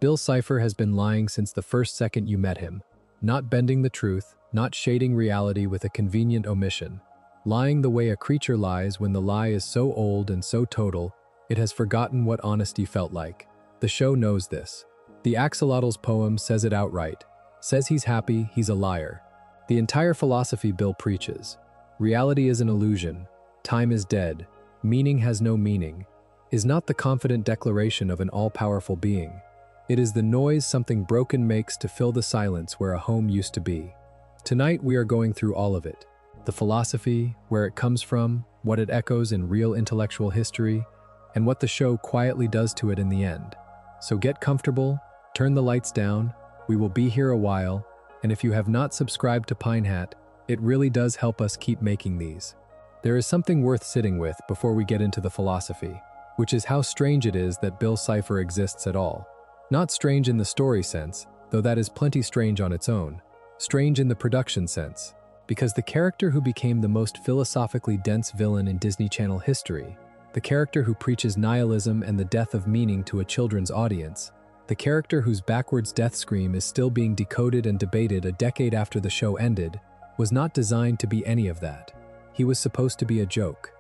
Bill Cipher has been lying since the first second you met him, not bending the truth, not shading reality with a convenient omission, lying the way a creature lies when the lie is so old and so total, it has forgotten what honesty felt like. The show knows this. The Axolotl's poem says it outright, says he's happy, he's a liar. The entire philosophy Bill preaches, reality is an illusion, time is dead, meaning has no meaning, is not the confident declaration of an all-powerful being. It is the noise something broken makes to fill the silence where a home used to be. Tonight we are going through all of it. The philosophy, where it comes from, what it echoes in real intellectual history, and what the show quietly does to it in the end. So get comfortable, turn the lights down, we will be here a while, and if you have not subscribed to Pine Hat, it really does help us keep making these. There is something worth sitting with before we get into the philosophy, which is how strange it is that Bill Cipher exists at all. Not strange in the story sense, though that is plenty strange on its own. Strange in the production sense, because the character who became the most philosophically dense villain in Disney Channel history, the character who preaches nihilism and the death of meaning to a children's audience, the character whose backwards death scream is still being decoded and debated a decade after the show ended, was not designed to be any of that. He was supposed to be a joke.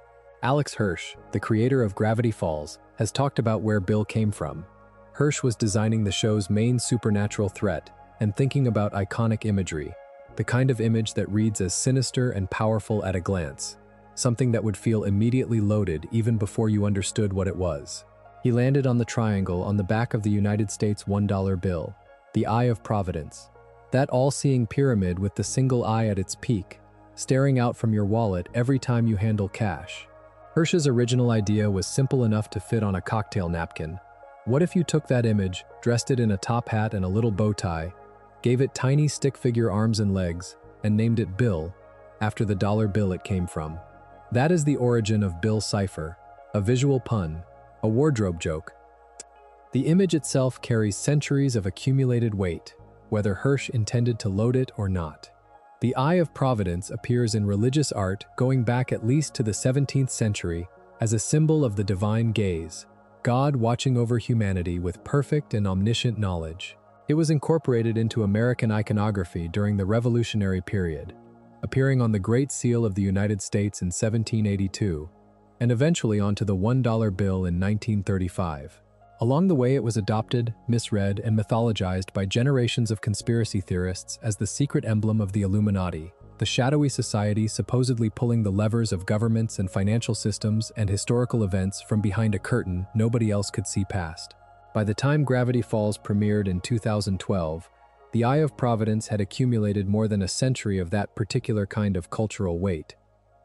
Alex Hirsch, the creator of Gravity Falls, has talked about where Bill came from. Hirsch was designing the show's main supernatural threat and thinking about iconic imagery, the kind of image that reads as sinister and powerful at a glance, something that would feel immediately loaded even before you understood what it was. He landed on the triangle on the back of the United States $1 bill, the Eye of Providence, that all-seeing pyramid with the single eye at its peak, staring out from your wallet every time you handle cash. Hirsch's original idea was simple enough to fit on a cocktail napkin. What if you took that image, dressed it in a top hat and a little bow tie, gave it tiny stick figure arms and legs, and named it Bill, after the dollar bill it came from? That is the origin of Bill Cipher, a visual pun, a wardrobe joke. The image itself carries centuries of accumulated weight, whether Hirsch intended to load it or not. The Eye of Providence appears in religious art going back at least to the 17th century as a symbol of the divine gaze, God watching over humanity with perfect and omniscient knowledge. It was incorporated into American iconography during the Revolutionary period, appearing on the Great Seal of the United States in 1782, and eventually onto the $1 bill in 1935. Along the way, it was adopted, misread, and mythologized by generations of conspiracy theorists as the secret emblem of the Illuminati, the shadowy society supposedly pulling the levers of governments and financial systems and historical events from behind a curtain nobody else could see past. By the time Gravity Falls premiered in 2012, the Eye of Providence had accumulated more than a century of that particular kind of cultural weight.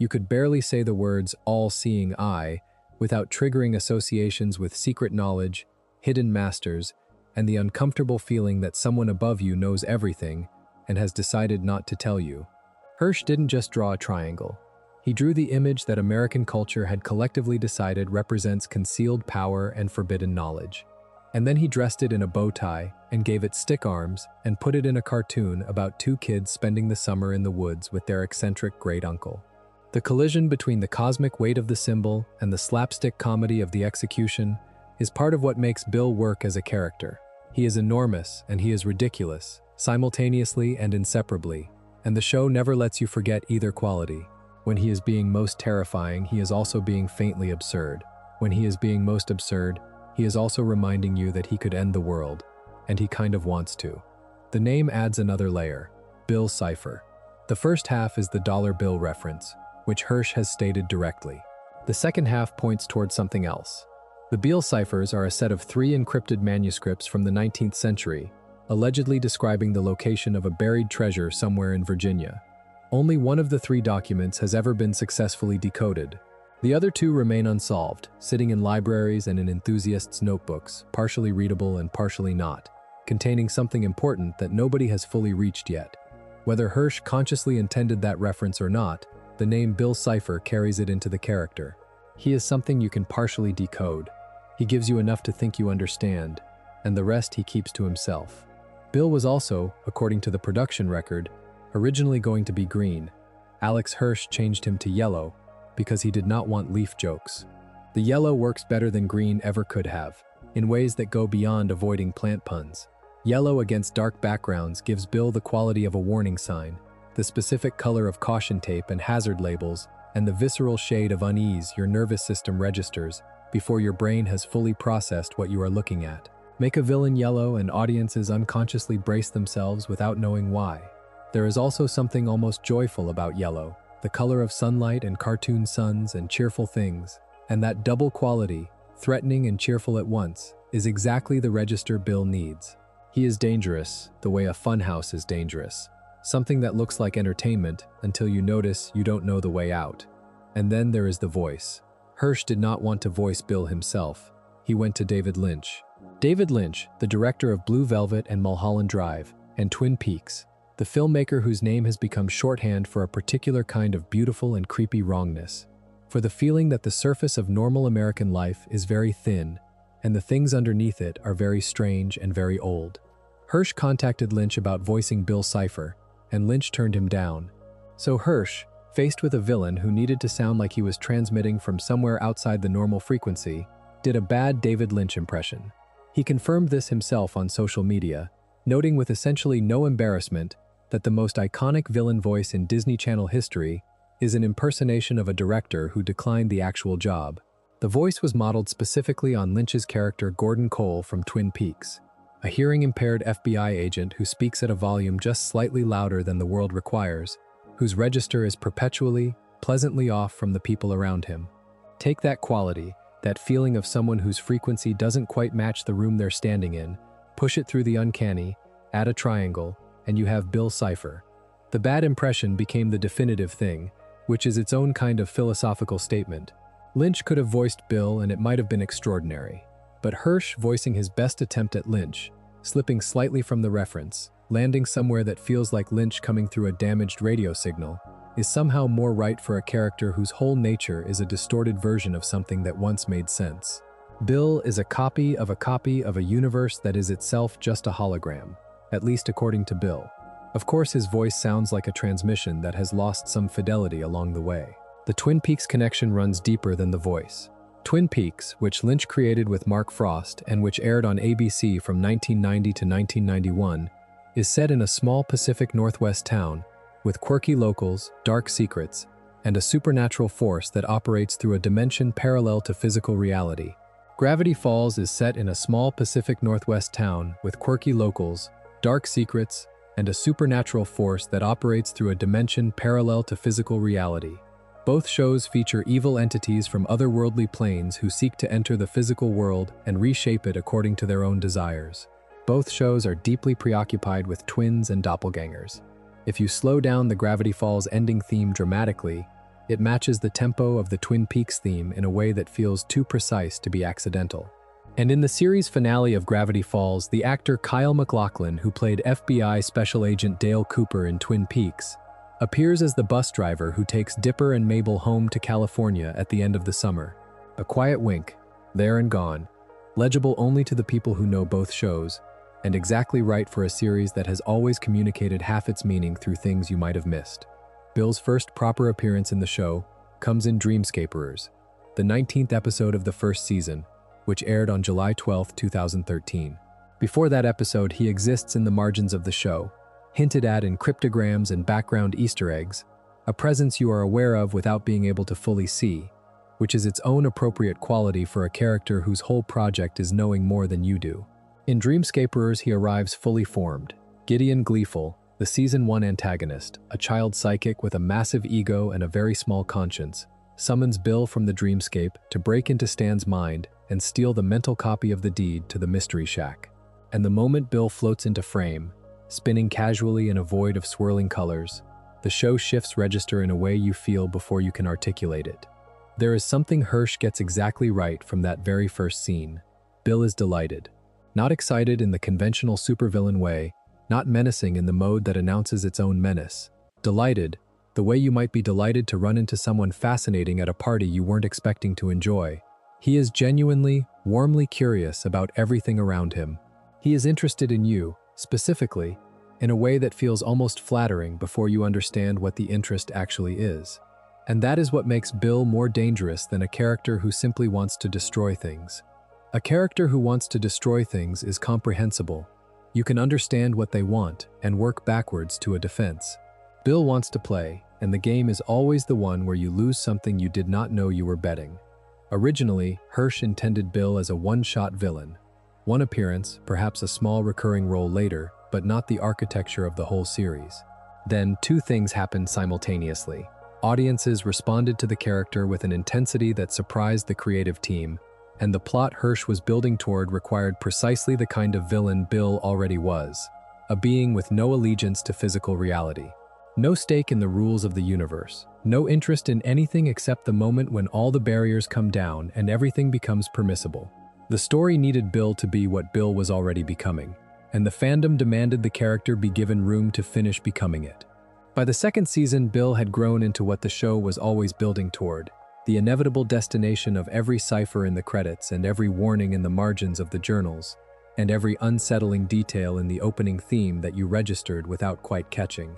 You could barely say the words all-seeing eye without triggering associations with secret knowledge, hidden masters, and the uncomfortable feeling that someone above you knows everything and has decided not to tell you. Hirsch didn't just draw a triangle. He drew the image that American culture had collectively decided represents concealed power and forbidden knowledge. And then he dressed it in a bow tie and gave it stick arms and put it in a cartoon about two kids spending the summer in the woods with their eccentric great-uncle. The collision between the cosmic weight of the symbol and the slapstick comedy of the execution is part of what makes Bill work as a character. He is enormous and he is ridiculous, simultaneously and inseparably, and the show never lets you forget either quality. When he is being most terrifying, he is also being faintly absurd. When he is being most absurd, he is also reminding you that he could end the world, and he kind of wants to. The name adds another layer, Bill Cipher. The first half is the dollar bill reference, which Hirsch has stated directly. The second half points towards something else. The Beale ciphers are a set of 3 encrypted manuscripts from the 19th century, allegedly describing the location of a buried treasure somewhere in Virginia. Only one of the 3 documents has ever been successfully decoded. The other 2 remain unsolved, sitting in libraries and in enthusiasts' notebooks, partially readable and partially not, containing something important that nobody has fully reached yet. Whether Hirsch consciously intended that reference or not, the name Bill Cipher carries it into the character. He is something you can partially decode. He gives you enough to think you understand, and the rest he keeps to himself. Bill was also, according to the production record, originally going to be green. Alex Hirsch changed him to yellow because he did not want leaf jokes. The yellow works better than green ever could have. in ways that go beyond avoiding plant puns. Yellow against dark backgrounds gives Bill the quality of a warning sign, the specific color of caution tape and hazard labels, and the visceral shade of unease your nervous system registers before your brain has fully processed what you are looking at. Make a villain yellow and audiences unconsciously brace themselves without knowing why. There is also something almost joyful about yellow, the color of sunlight and cartoon suns and cheerful things, and that double quality, threatening and cheerful at once, is exactly the register Bill needs. He is dangerous, the way a funhouse is dangerous. Something that looks like entertainment until you notice you don't know the way out. And then there is the voice. Hirsch did not want to voice Bill himself. He went to David Lynch. David Lynch, the director of Blue Velvet and Mulholland Drive, and Twin Peaks, the filmmaker whose name has become shorthand for a particular kind of beautiful and creepy wrongness, for the feeling that the surface of normal American life is very thin, and the things underneath it are very strange and very old. Hirsch contacted Lynch about voicing Bill Cipher, and Lynch turned him down. So Hirsch, faced with a villain who needed to sound like he was transmitting from somewhere outside the normal frequency, did a bad David Lynch impression. He confirmed this himself on social media, noting with essentially no embarrassment that the most iconic villain voice in Disney Channel history is an impersonation of a director who declined the actual job. The voice was modeled specifically on Lynch's character Gordon Cole from Twin Peaks, a hearing-impaired FBI agent who speaks at a volume just slightly louder than the world requires, whose register is perpetually, pleasantly off from the people around him. Take that quality, that feeling of someone whose frequency doesn't quite match the room they're standing in, push it through the uncanny, add a triangle, and you have Bill Cipher. The bad impression became the definitive thing, which is its own kind of philosophical statement. Lynch could have voiced Bill and it might have been extraordinary. But Hirsch voicing his best attempt at Lynch, slipping slightly from the reference, landing somewhere that feels like Lynch coming through a damaged radio signal, is somehow more right for a character whose whole nature is a distorted version of something that once made sense. Bill is a copy of a universe that is itself just a hologram, at least according to Bill. Of course, his voice sounds like a transmission that has lost some fidelity along the way. The Twin Peaks connection runs deeper than the voice. Twin Peaks, which Lynch created with Mark Frost and which aired on ABC from 1990 to 1991, is set in a small Pacific Northwest town with quirky locals, dark secrets, and a supernatural force that operates through a dimension parallel to physical reality. Gravity Falls is set in a small Pacific Northwest town with quirky locals, dark secrets, and a supernatural force that operates through a dimension parallel to physical reality. Both shows feature evil entities from otherworldly planes who seek to enter the physical world and reshape it according to their own desires. Both shows are deeply preoccupied with twins and doppelgangers. If you slow down the Gravity Falls ending theme dramatically, it matches the tempo of the Twin Peaks theme in a way that feels too precise to be accidental. And in the series finale of Gravity Falls, the actor Kyle MacLachlan, who played FBI Special Agent Dale Cooper in Twin Peaks, appears as the bus driver who takes Dipper and Mabel home to California at the end of the summer. A quiet wink, there and gone, legible only to the people who know both shows, and exactly right for a series that has always communicated half its meaning through things you might have missed. Bill's first proper appearance in the show comes in Dreamscaperers, the 19th episode of the first season, which aired on July 12, 2013. Before that episode, he exists in the margins of the show, hinted at in cryptograms and background Easter eggs, a presence you are aware of without being able to fully see, which is its own appropriate quality for a character whose whole project is knowing more than you do. In Dreamscaperers, he arrives fully formed. Gideon Gleeful, the Season 1 antagonist, a child psychic with a massive ego and a very small conscience, summons Bill from the dreamscape to break into Stan's mind and steal the mental copy of the deed to the Mystery Shack. And the moment Bill floats into frame, spinning casually in a void of swirling colors, the show shifts register in a way you feel before you can articulate it. There is something Hirsch gets exactly right from that very first scene. Bill is delighted. Not excited in the conventional supervillain way, not menacing in the mode that announces its own menace. Delighted, the way you might be delighted to run into someone fascinating at a party you weren't expecting to enjoy. He is genuinely, warmly curious about everything around him. He is interested in you, specifically, in a way that feels almost flattering before you understand what the interest actually is. And that is what makes Bill more dangerous than a character who simply wants to destroy things. A character who wants to destroy things is comprehensible. You can understand what they want and work backwards to a defense. Bill wants to play, and the game is always the one where you lose something you did not know you were betting. Originally, Hirsch intended Bill as a one-shot villain. One appearance, perhaps a small recurring role later, but not the architecture of the whole series. Then, two things happened simultaneously. Audiences responded to the character with an intensity that surprised the creative team, and the plot Hirsch was building toward required precisely the kind of villain Bill already was, a being with no allegiance to physical reality. No stake in the rules of the universe, no interest in anything except the moment when all the barriers come down and everything becomes permissible. The story needed Bill to be what Bill was already becoming, and the fandom demanded the character be given room to finish becoming it. By the second season, Bill had grown into what the show was always building toward, the inevitable destination of every cipher in the credits and every warning in the margins of the journals, and every unsettling detail in the opening theme that you registered without quite catching.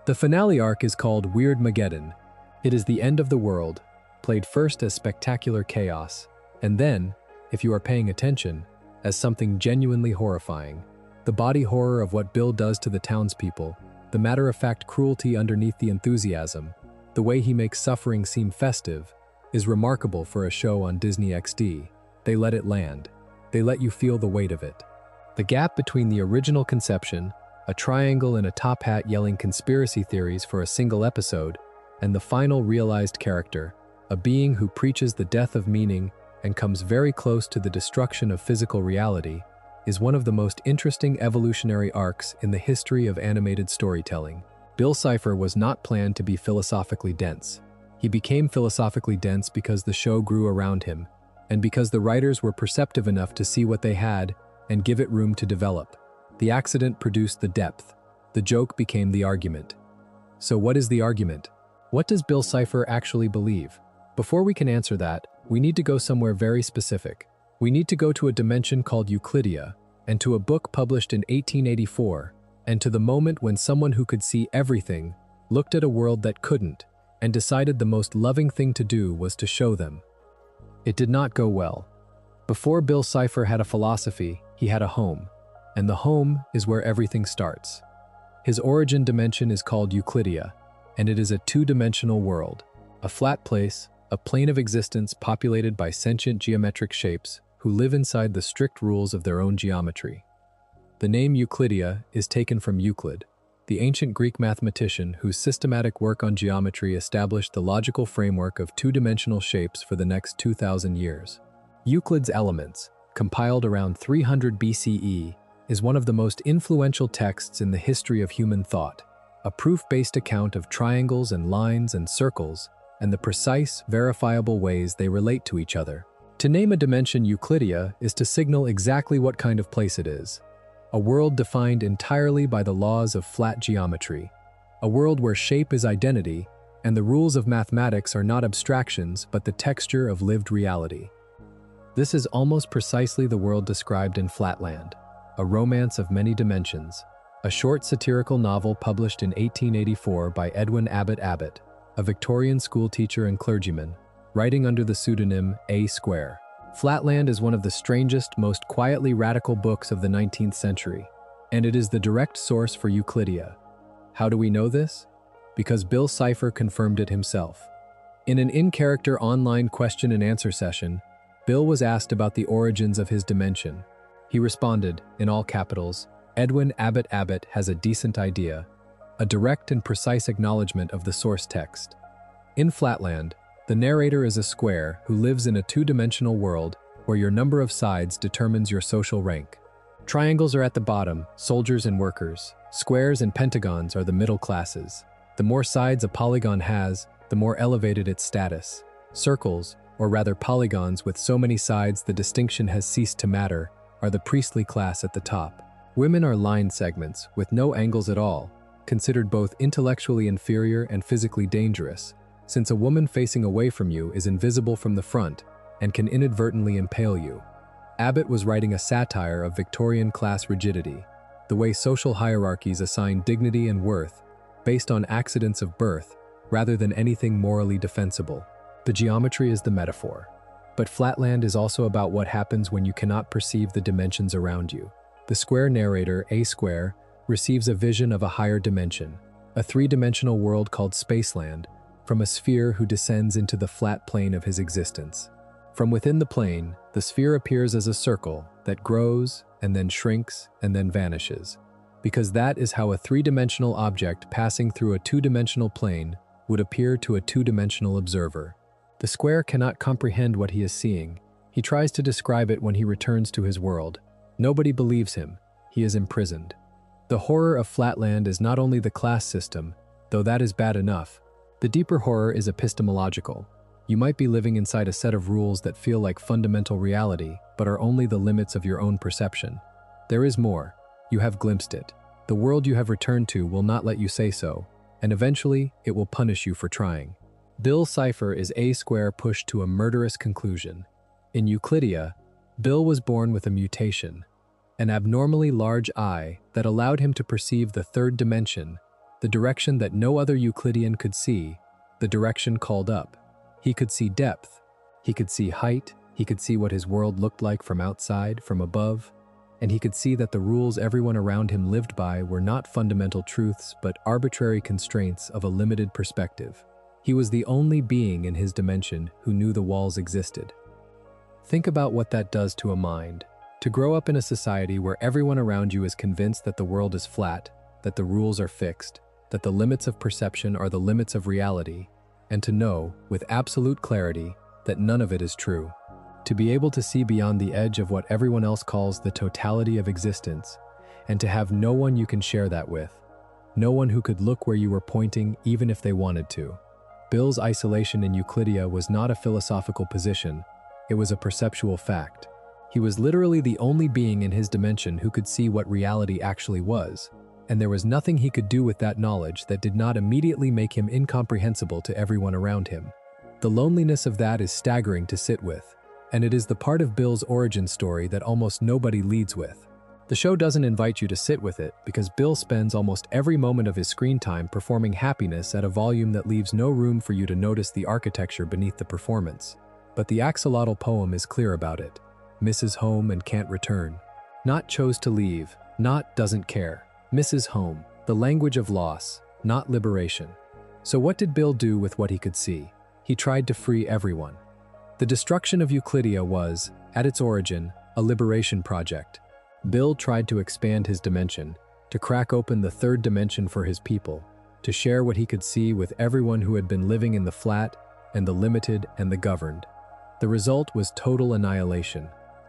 The finale arc is called Weirdmageddon. It is the end of the world, played first as spectacular chaos, and then, if you are paying attention, as something genuinely horrifying. The body horror of what Bill does to the townspeople, the matter-of-fact cruelty underneath the enthusiasm, the way he makes suffering seem festive, is remarkable for a show on Disney XD. They let it land. They let you feel the weight of it. The gap between the original conception, a triangle in a top hat yelling conspiracy theories for a single episode, and the final realized character, a being who preaches the death of meaning and comes very close to the destruction of physical reality, is one of the most interesting evolutionary arcs in the history of animated storytelling. Bill Cipher was not planned to be philosophically dense. He became philosophically dense because the show grew around him, and because the writers were perceptive enough to see what they had and give it room to develop. The accident produced the depth. The joke became the argument. So what is the argument? What does Bill Cipher actually believe? Before we can answer that, we need to go somewhere very specific. We need to go to a dimension called Euclydia, and to a book published in 1884, and to the moment when someone who could see everything looked at a world that couldn't, and decided the most loving thing to do was to show them. It did not go well. Before Bill Cipher had a philosophy, he had a home, and the home is where everything starts. His origin dimension is called Euclydia, and it is a two-dimensional world, a flat place, a plane of existence populated by sentient geometric shapes who live inside the strict rules of their own geometry. The name Euclydia is taken from Euclid, the ancient Greek mathematician whose systematic work on geometry established the logical framework of two-dimensional shapes for the next 2,000 years. Euclid's Elements, compiled around 300 BCE, is one of the most influential texts in the history of human thought, a proof-based account of triangles and lines and circles, and the precise, verifiable ways they relate to each other. To name a dimension Euclydia is to signal exactly what kind of place it is. A world defined entirely by the laws of flat geometry. A world where shape is identity, and the rules of mathematics are not abstractions but the texture of lived reality. This is almost precisely the world described in Flatland, a romance of many dimensions, a short satirical novel published in 1884 by Edwin Abbott Abbott, a Victorian schoolteacher and clergyman, writing under the pseudonym A. Square. Flatland is one of the strangest, most quietly radical books of the 19th century, and it is the direct source for Euclydia. How do we know this? Because Bill Cipher confirmed it himself. In an in-character online question and answer session, Bill was asked about the origins of his dimension. He responded, in all capitals, "Edwin Abbott Abbott has a decent idea," a direct and precise acknowledgement of the source text. In Flatland, the narrator is a square who lives in a two-dimensional world where your number of sides determines your social rank. Triangles are at the bottom, soldiers and workers. Squares and pentagons are the middle classes. The more sides a polygon has, the more elevated its status. Circles, or rather polygons with so many sides the distinction has ceased to matter, are the priestly class at the top. Women are line segments, with no angles at all, considered both intellectually inferior and physically dangerous, since a woman facing away from you is invisible from the front and can inadvertently impale you. Abbott was writing a satire of Victorian class rigidity, the way social hierarchies assign dignity and worth based on accidents of birth rather than anything morally defensible. The geometry is the metaphor. But Flatland is also about what happens when you cannot perceive the dimensions around you. The square narrator, A Square, receives a vision of a higher dimension, a three-dimensional world called Spaceland, from a sphere who descends into the flat plane of his existence. From within the plane, the sphere appears as a circle that grows and then shrinks and then vanishes, because that is how a three-dimensional object passing through a two-dimensional plane would appear to a two-dimensional observer. The square cannot comprehend what he is seeing. He tries to describe it when he returns to his world. Nobody believes him. He is imprisoned. The horror of Flatland is not only the class system, though that is bad enough. The deeper horror is epistemological. You might be living inside a set of rules that feel like fundamental reality, but are only the limits of your own perception. There is more. You have glimpsed it. The world you have returned to will not let you say so, and eventually it will punish you for trying. Beale's Cipher is A Square pushed to a murderous conclusion. In Euclydia, Beale was born with a mutation, an abnormally large eye that allowed him to perceive the third dimension, the direction that no other Euclidean could see, the direction called up. He could see depth, he could see height, he could see what his world looked like from outside, from above, and he could see that the rules everyone around him lived by were not fundamental truths but arbitrary constraints of a limited perspective. He was the only being in his dimension who knew the walls existed. Think about what that does to a mind. To grow up in a society where everyone around you is convinced that the world is flat, that the rules are fixed, that the limits of perception are the limits of reality, and to know, with absolute clarity, that none of it is true. To be able to see beyond the edge of what everyone else calls the totality of existence, and to have no one you can share that with. No one who could look where you were pointing even if they wanted to. Beale's isolation in Euclydia was not a philosophical position, it was a perceptual fact. He was literally the only being in his dimension who could see what reality actually was, and there was nothing he could do with that knowledge that did not immediately make him incomprehensible to everyone around him. The loneliness of that is staggering to sit with, and it is the part of Beale's origin story that almost nobody leads with. The show doesn't invite you to sit with it because Beale spends almost every moment of his screen time performing happiness at a volume that leaves no room for you to notice the architecture beneath the performance. But the axolotl poem is clear about it. Misses home and can't return. Not chose to leave, not doesn't care. Misses home, the language of loss, not liberation. So what did Beale do with what he could see? He tried to free everyone. The destruction of Euclydia was, at its origin, a liberation project. Beale tried to expand his dimension, to crack open the third dimension for his people, to share what he could see with everyone who had been living in the flat and the limited and the governed. The result was total annihilation.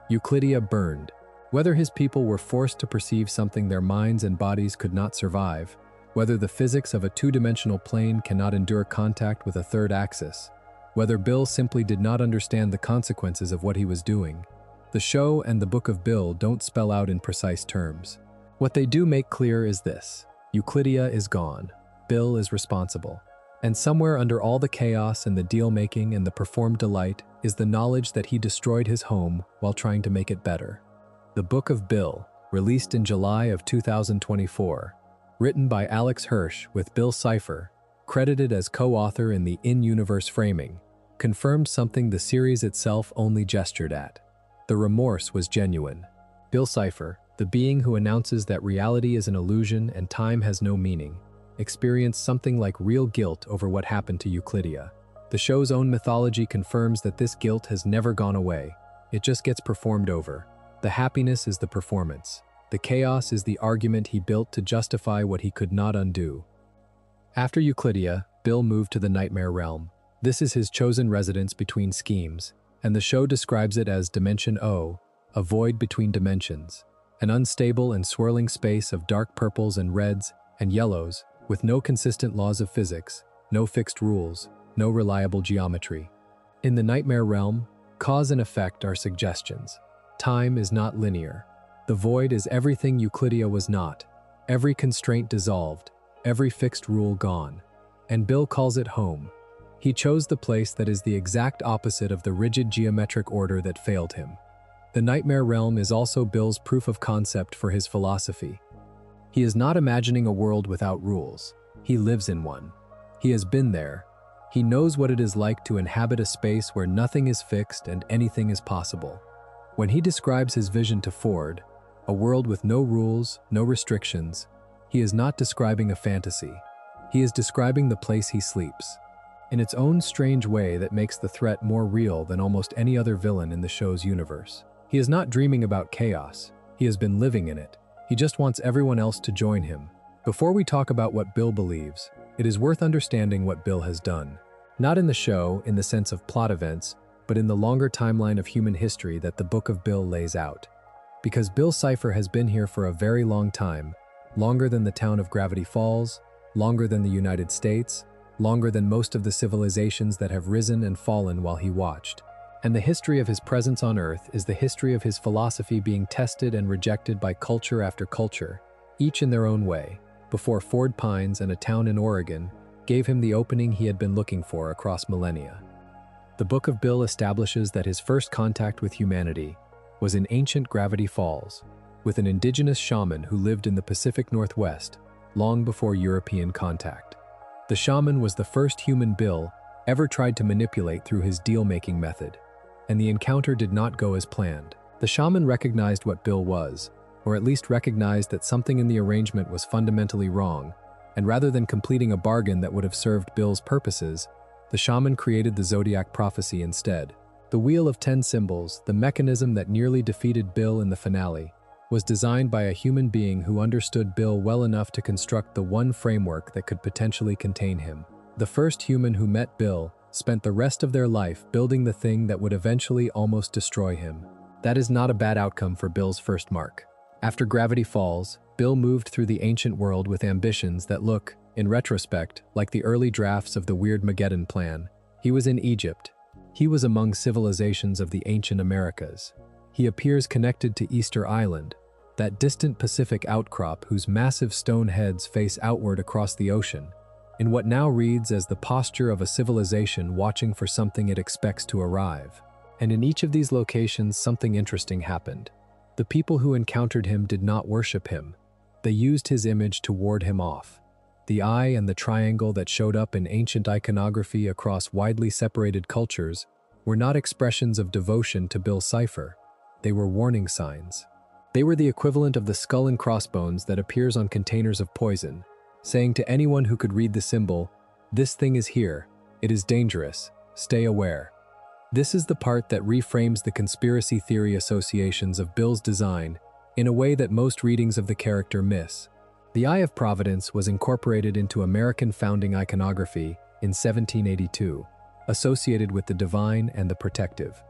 Euclydia burned. Whether his people were forced to perceive something their minds and bodies could not survive, whether the physics of a two-dimensional plane cannot endure contact with a third axis, whether Beale simply did not understand the consequences of what he was doing, the show and the Book of Beale don't spell out in precise terms. What they do make clear is this: Euclydia is gone. Beale is responsible. And somewhere under all the chaos and the deal-making and the performed delight is the knowledge that he destroyed his home while trying to make it better. The Book of Beale, released in July of 2024, written by Alex Hirsch with Beale Cipher, credited as co-author in the in-universe framing, confirmed something the series itself only gestured at. The remorse was genuine. Beale Cipher, the being who announces that reality is an illusion and time has no meaning, experienced something like real guilt over what happened to Euclydia. The show's own mythology confirms that this guilt has never gone away. It just gets performed over. The happiness is the performance. The chaos is the argument he built to justify what he could not undo. After Euclydia, Beale moved to the Nightmare Realm. This is his chosen residence between schemes, and the show describes it as Dimension O, a void between dimensions, an unstable and swirling space of dark purples and reds and yellows, with no consistent laws of physics, no fixed rules, no reliable geometry. In the Nightmare Realm, cause and effect are suggestions. Time is not linear. The void is everything Euclydia was not, every constraint dissolved, every fixed rule gone. And Beale calls it home. He chose the place that is the exact opposite of the rigid geometric order that failed him. The Nightmare Realm is also Beale's proof of concept for his philosophy. He is not imagining a world without rules. He lives in one. He has been there. He knows what it is like to inhabit a space where nothing is fixed and anything is possible. When he describes his vision to Ford, a world with no rules, no restrictions, he is not describing a fantasy. He is describing the place he sleeps, in its own strange way that makes the threat more real than almost any other villain in the show's universe. He is not dreaming about chaos. He has been living in it. He just wants everyone else to join him. Before we talk about what Beale believes, it is worth understanding what Beale has done. Not in the show, in the sense of plot events, but in the longer timeline of human history that the Book of Beale lays out. Because Beale's cipher has been here for a very long time, longer than the town of Gravity Falls, longer than the United States, longer than most of the civilizations that have risen and fallen while he watched. And the history of his presence on Earth is the history of his philosophy being tested and rejected by culture after culture, each in their own way, before Ford Pines and a town in Oregon gave him the opening he had been looking for across millennia. The Book of Beale establishes that his first contact with humanity was in ancient Gravity Falls, with an indigenous shaman who lived in the Pacific Northwest, long before European contact. The shaman was the first human Beale ever tried to manipulate through his deal-making method, and the encounter did not go as planned. The shaman recognized what Beale was, or at least recognized that something in the arrangement was fundamentally wrong, and rather than completing a bargain that would have served Beale's purposes, the shaman created the Zodiac prophecy instead. The Wheel of 10 Symbols, the mechanism that nearly defeated Beale in the finale, was designed by a human being who understood Beale well enough to construct the one framework that could potentially contain him. The first human who met Beale spent the rest of their life building the thing that would eventually almost destroy him. That is not a bad outcome for Beale's first mark. After Gravity Falls, Beale moved through the ancient world with ambitions that look, in retrospect, like the early drafts of the Weirdmageddon plan. He was in Egypt. He was among civilizations of the ancient Americas. He appears connected to Easter Island, that distant Pacific outcrop whose massive stone heads face outward across the ocean, in what now reads as the posture of a civilization watching for something it expects to arrive. And in each of these locations, something interesting happened. The people who encountered him did not worship him. They used his image to ward him off. The eye and the triangle that showed up in ancient iconography across widely separated cultures were not expressions of devotion to Beale Cipher. They were warning signs. They were the equivalent of the skull and crossbones that appears on containers of poison, saying to anyone who could read the symbol, "This thing is here. It is dangerous. Stay aware." This is the part that reframes the conspiracy theory associations of Beale's design in a way that most readings of the character miss. The Eye of Providence was incorporated into American founding iconography in 1782, associated with the divine and the protective.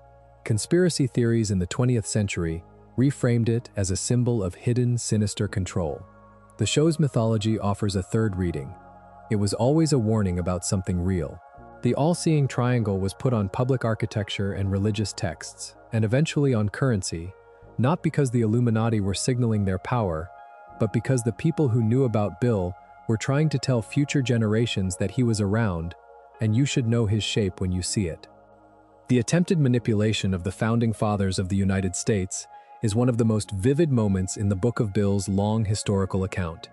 Conspiracy theories in the 20th century reframed it as a symbol of hidden, sinister control. The show's mythology offers a third reading. It was always a warning about something real. The all-seeing triangle was put on public architecture and religious texts, and eventually on currency, not because the Illuminati were signaling their power, but because the people who knew about Beale were trying to tell future generations that he was around, and you should know his shape when you see it. The attempted manipulation of the founding fathers of the United States is one of the most vivid moments in the Book of Beale's long historical account.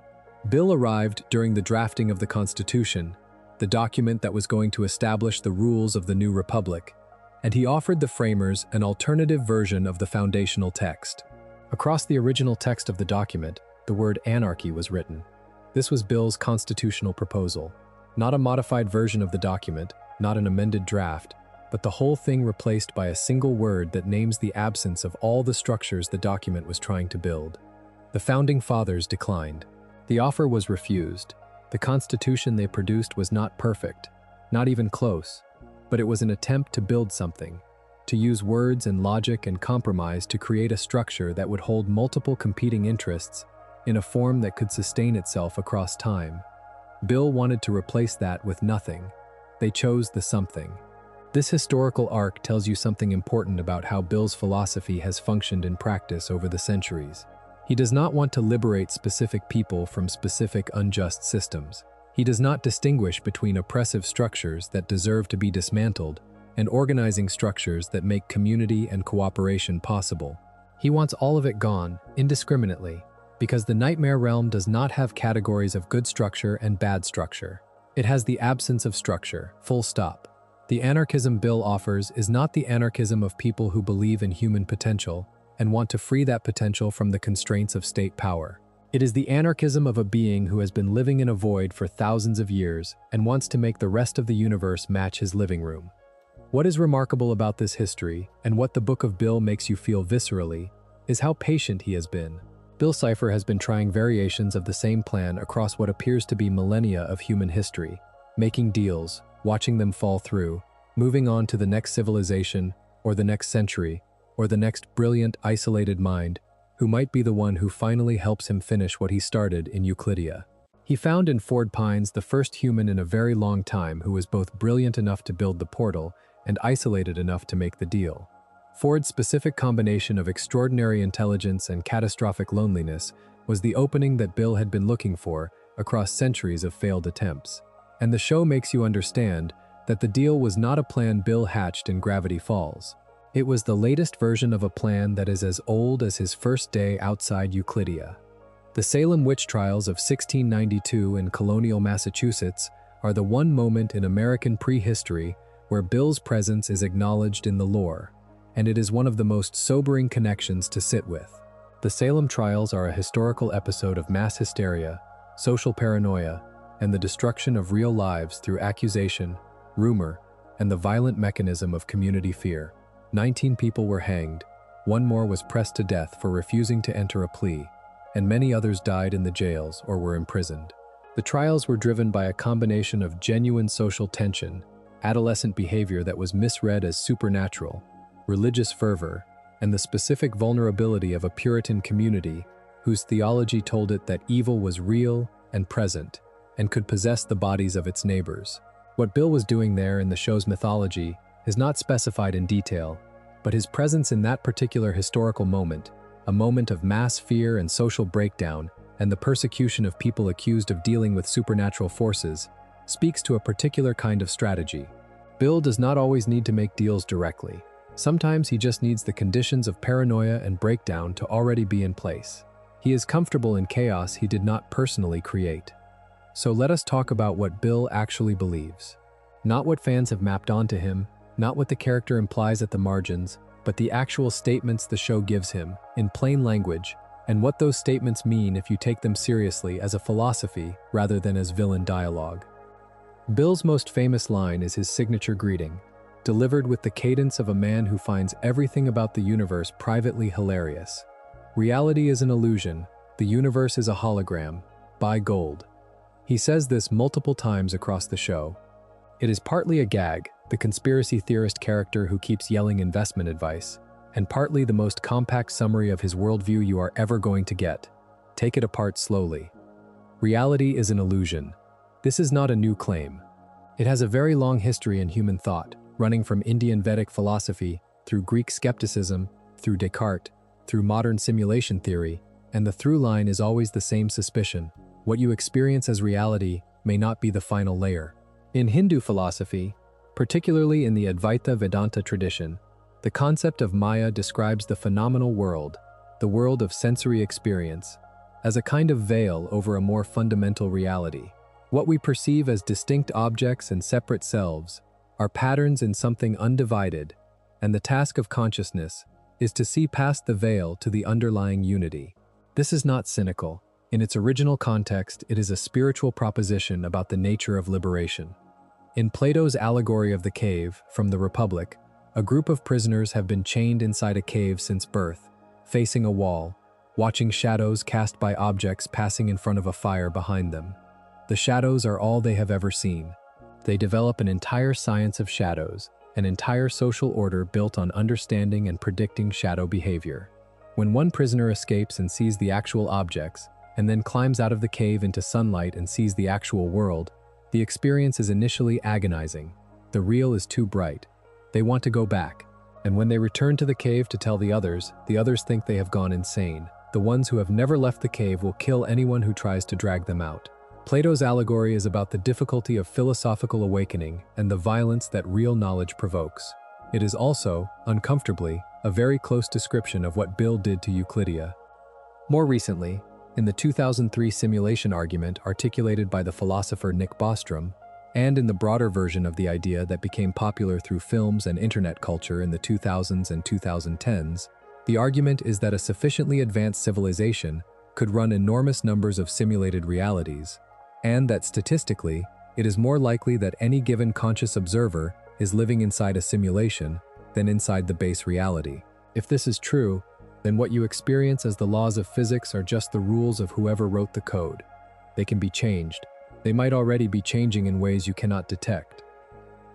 Beale arrived during the drafting of the Constitution, the document that was going to establish the rules of the new republic, and he offered the framers an alternative version of the foundational text. Across the original text of the document, the word anarchy was written. This was Beale's constitutional proposal, not a modified version of the document, not an amended draft, but the whole thing replaced by a single word that names the absence of all the structures the document was trying to build. The founding fathers declined. The offer was refused. The constitution they produced was not perfect, not even close, but it was an attempt to build something, to use words and logic and compromise to create a structure that would hold multiple competing interests in a form that could sustain itself across time. Beale wanted to replace that with nothing. They chose the something. This historical arc tells you something important about how Beale's philosophy has functioned in practice over the centuries. He does not want to liberate specific people from specific unjust systems. He does not distinguish between oppressive structures that deserve to be dismantled and organizing structures that make community and cooperation possible. He wants all of it gone, indiscriminately, because the nightmare realm does not have categories of good structure and bad structure. It has the absence of structure, full stop. The anarchism Beale offers is not the anarchism of people who believe in human potential and want to free that potential from the constraints of state power. It is the anarchism of a being who has been living in a void for thousands of years and wants to make the rest of the universe match his living room. What is remarkable about this history, and what the Book of Beale makes you feel viscerally, is how patient he has been. Beale Cipher has been trying variations of the same plan across what appears to be millennia of human history, making deals, watching them fall through, moving on to the next civilization, or the next century, or the next brilliant, isolated mind, who might be the one who finally helps him finish what he started in Euclydia. He found in Ford Pines the first human in a very long time who was both brilliant enough to build the portal and isolated enough to make the deal. Ford's specific combination of extraordinary intelligence and catastrophic loneliness was the opening that Beale had been looking for across centuries of failed attempts. And the show makes you understand that the deal was not a plan Beale hatched in Gravity Falls. It was the latest version of a plan that is as old as his first day outside Euclydia. The Salem Witch Trials of 1692 in colonial Massachusetts are the one moment in American prehistory where Beale's presence is acknowledged in the lore, and it is one of the most sobering connections to sit with. The Salem Trials are a historical episode of mass hysteria, social paranoia, and the destruction of real lives through accusation, rumor, and the violent mechanism of community fear. 19 people were hanged, one more was pressed to death for refusing to enter a plea, and many others died in the jails or were imprisoned. The trials were driven by a combination of genuine social tension, adolescent behavior that was misread as supernatural, religious fervor, and the specific vulnerability of a Puritan community whose theology told it that evil was real and present and could possess the bodies of its neighbors. What Beale was doing there in the show's mythology is not specified in detail, but his presence in that particular historical moment, a moment of mass fear and social breakdown, and the persecution of people accused of dealing with supernatural forces, speaks to a particular kind of strategy. Beale does not always need to make deals directly. Sometimes he just needs the conditions of paranoia and breakdown to already be in place. He is comfortable in chaos he did not personally create. So let us talk about what Beale actually believes. Not what fans have mapped onto him, not what the character implies at the margins, but the actual statements the show gives him, in plain language, and what those statements mean if you take them seriously as a philosophy rather than as villain dialogue. Beale's most famous line is his signature greeting, delivered with the cadence of a man who finds everything about the universe privately hilarious. Reality is an illusion, the universe is a hologram, buy gold. He says this multiple times across the show. It is partly a gag, the conspiracy theorist character who keeps yelling investment advice, and partly the most compact summary of his worldview you are ever going to get. Take it apart slowly. Reality is an illusion. This is not a new claim. It has a very long history in human thought, running from Indian Vedic philosophy, through Greek skepticism, through Descartes, through modern simulation theory, and the through line is always the same suspicion. What you experience as reality may not be the final layer. In Hindu philosophy, particularly in the Advaita Vedanta tradition, the concept of Maya describes the phenomenal world, the world of sensory experience, as a kind of veil over a more fundamental reality. What we perceive as distinct objects and separate selves are patterns in something undivided, and the task of consciousness is to see past the veil to the underlying unity. This is not cynical. In its original context, it is a spiritual proposition about the nature of liberation. In Plato's allegory of the cave, from the Republic, a group of prisoners have been chained inside a cave since birth, facing a wall, watching shadows cast by objects passing in front of a fire behind them. The shadows are all they have ever seen. They develop an entire science of shadows, an entire social order built on understanding and predicting shadow behavior. When one prisoner escapes and sees the actual objects, and then climbs out of the cave into sunlight and sees the actual world, the experience is initially agonizing. The real is too bright. They want to go back. And when they return to the cave to tell the others think they have gone insane. The ones who have never left the cave will kill anyone who tries to drag them out. Plato's allegory is about the difficulty of philosophical awakening and the violence that real knowledge provokes. It is also, uncomfortably, a very close description of what Beale did to Euclydia. More recently, in the 2003 simulation argument articulated by the philosopher Nick Bostrom, And in the broader version of the idea that became popular through films and internet culture in the 2000s and 2010s, the argument is that a sufficiently advanced civilization could run enormous numbers of simulated realities, and that statistically, it is more likely that any given conscious observer is living inside a simulation than inside the base reality. If this is true, then what you experience as the laws of physics are just the rules of whoever wrote the code. They can be changed. They might already be changing in ways you cannot detect.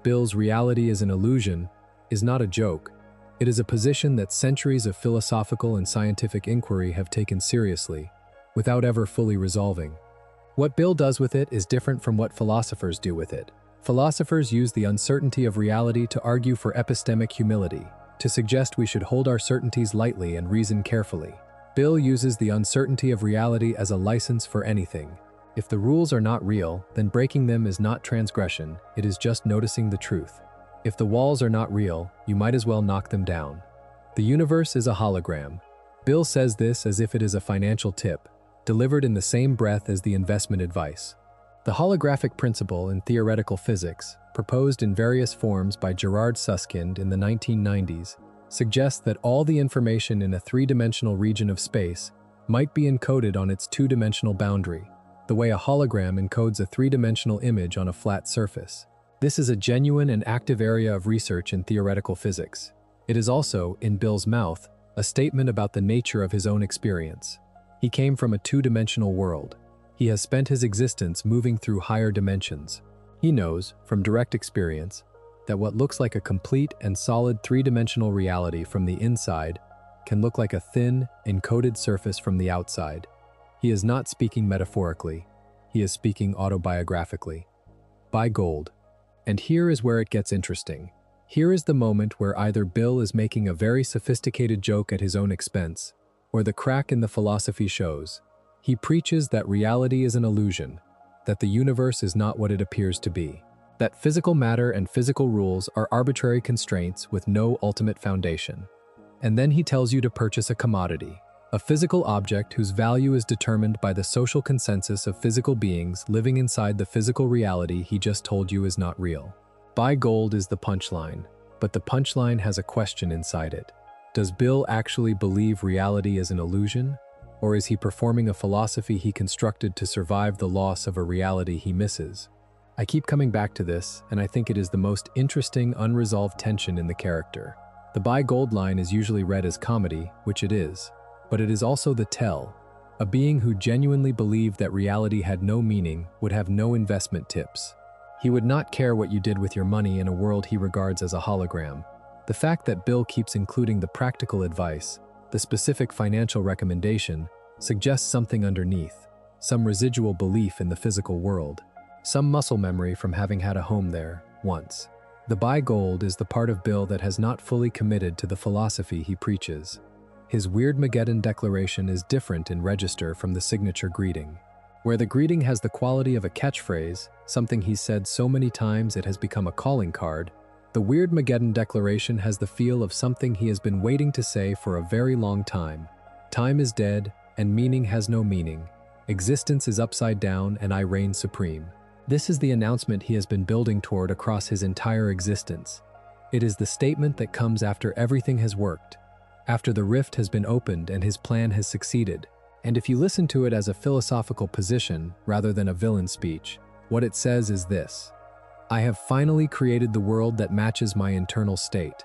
Beale's reality is an illusion is not a joke. It is a position that centuries of philosophical and scientific inquiry have taken seriously, without ever fully resolving. What Beale does with it is different from what philosophers do with it. Philosophers use the uncertainty of reality to argue for epistemic humility, to suggest we should hold our certainties lightly and reason carefully. Beale uses the uncertainty of reality as a license for anything. If the rules are not real, then breaking them is not transgression, it is just noticing the truth. If the walls are not real, you might as well knock them down. The universe is a hologram. Beale says this as if it is a financial tip, delivered in the same breath as the investment advice. The holographic principle in theoretical physics, proposed in various forms by Gerard Susskind in the 1990s, suggests that all the information in a three-dimensional region of space might be encoded on its two-dimensional boundary, the way a hologram encodes a three-dimensional image on a flat surface. This is a genuine and active area of research in theoretical physics. It is also, in Beale's mouth, a statement about the nature of his own experience. He came from a two-dimensional world. He has spent his existence moving through higher dimensions. He knows, from direct experience, that what looks like a complete and solid three-dimensional reality from the inside can look like a thin, encoded surface from the outside. He is not speaking metaphorically. He is speaking autobiographically. Buy gold. And here is where it gets interesting. Here is the moment where either Beale is making a very sophisticated joke at his own expense, or the crack in the philosophy shows. He preaches that reality is an illusion, that the universe is not what it appears to be, that physical matter and physical rules are arbitrary constraints with no ultimate foundation. And then he tells you to purchase a commodity, a physical object whose value is determined by the social consensus of physical beings living inside the physical reality he just told you is not real. Buy gold is the punchline, but the punchline has a question inside it. Does Beale actually believe reality is an illusion? Or is he performing a philosophy he constructed to survive the loss of a reality he misses? I keep coming back to this, and I think it is the most interesting unresolved tension in the character. The buy gold line is usually read as comedy, which it is, but it is also the tell. A being who genuinely believed that reality had no meaning would have no investment tips. He would not care what you did with your money in a world he regards as a hologram. The fact that Beale keeps including the practical advice, the specific financial recommendation, suggests something underneath, some residual belief in the physical world, some muscle memory from having had a home there once. The buy gold is the part of Beale that has not fully committed to the philosophy he preaches. His Weirdmageddon declaration is different in register from the signature greeting. Where the greeting has the quality of a catchphrase, something he's said so many times it has become a calling card, the Weirdmageddon declaration has the feel of something he has been waiting to say for a very long time. Time is dead, and meaning has no meaning. Existence is upside down, and I reign supreme. This is the announcement he has been building toward across his entire existence. It is the statement that comes after everything has worked, after the rift has been opened and his plan has succeeded. And if you listen to it as a philosophical position rather than a villain speech, what it says is this: I have finally created the world that matches my internal state.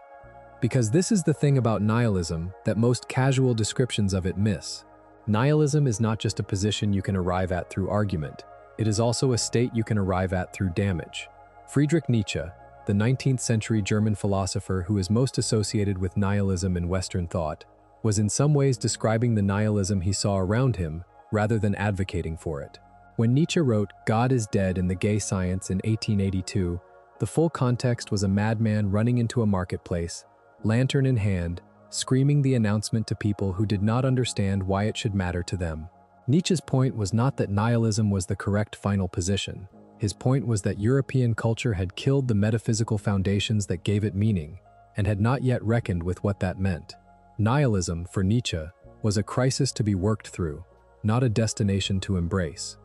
Because this is the thing about nihilism that most casual descriptions of it miss. Nihilism is not just a position you can arrive at through argument. It is also a state you can arrive at through damage. Friedrich Nietzsche, the 19th century German philosopher who is most associated with nihilism in Western thought, was in some ways describing the nihilism he saw around him rather than advocating for it. When Nietzsche wrote God is Dead in The Gay Science in 1882, the full context was a madman running into a marketplace, lantern in hand, screaming the announcement to people who did not understand why it should matter to them. Nietzsche's point was not that nihilism was the correct final position. His point was that European culture had killed the metaphysical foundations that gave it meaning, and had not yet reckoned with what that meant. Nihilism, for Nietzsche, was a crisis to be worked through, not a destination to embrace.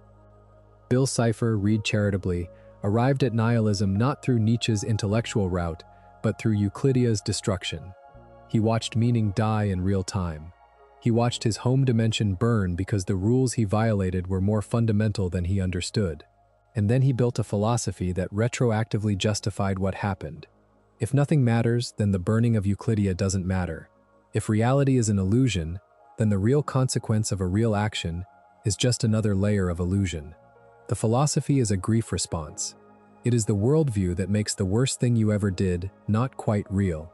Bill Cipher, read charitably, arrived at nihilism not through Nietzsche's intellectual route, but through Euclidia's destruction. He watched meaning die in real time. He watched his home dimension burn because the rules he violated were more fundamental than he understood. And then he built a philosophy that retroactively justified what happened. If nothing matters, then the burning of Euclidia doesn't matter. If reality is an illusion, then the real consequence of a real action is just another layer of illusion. The philosophy is a grief response. It is the worldview that makes the worst thing you ever did not quite real.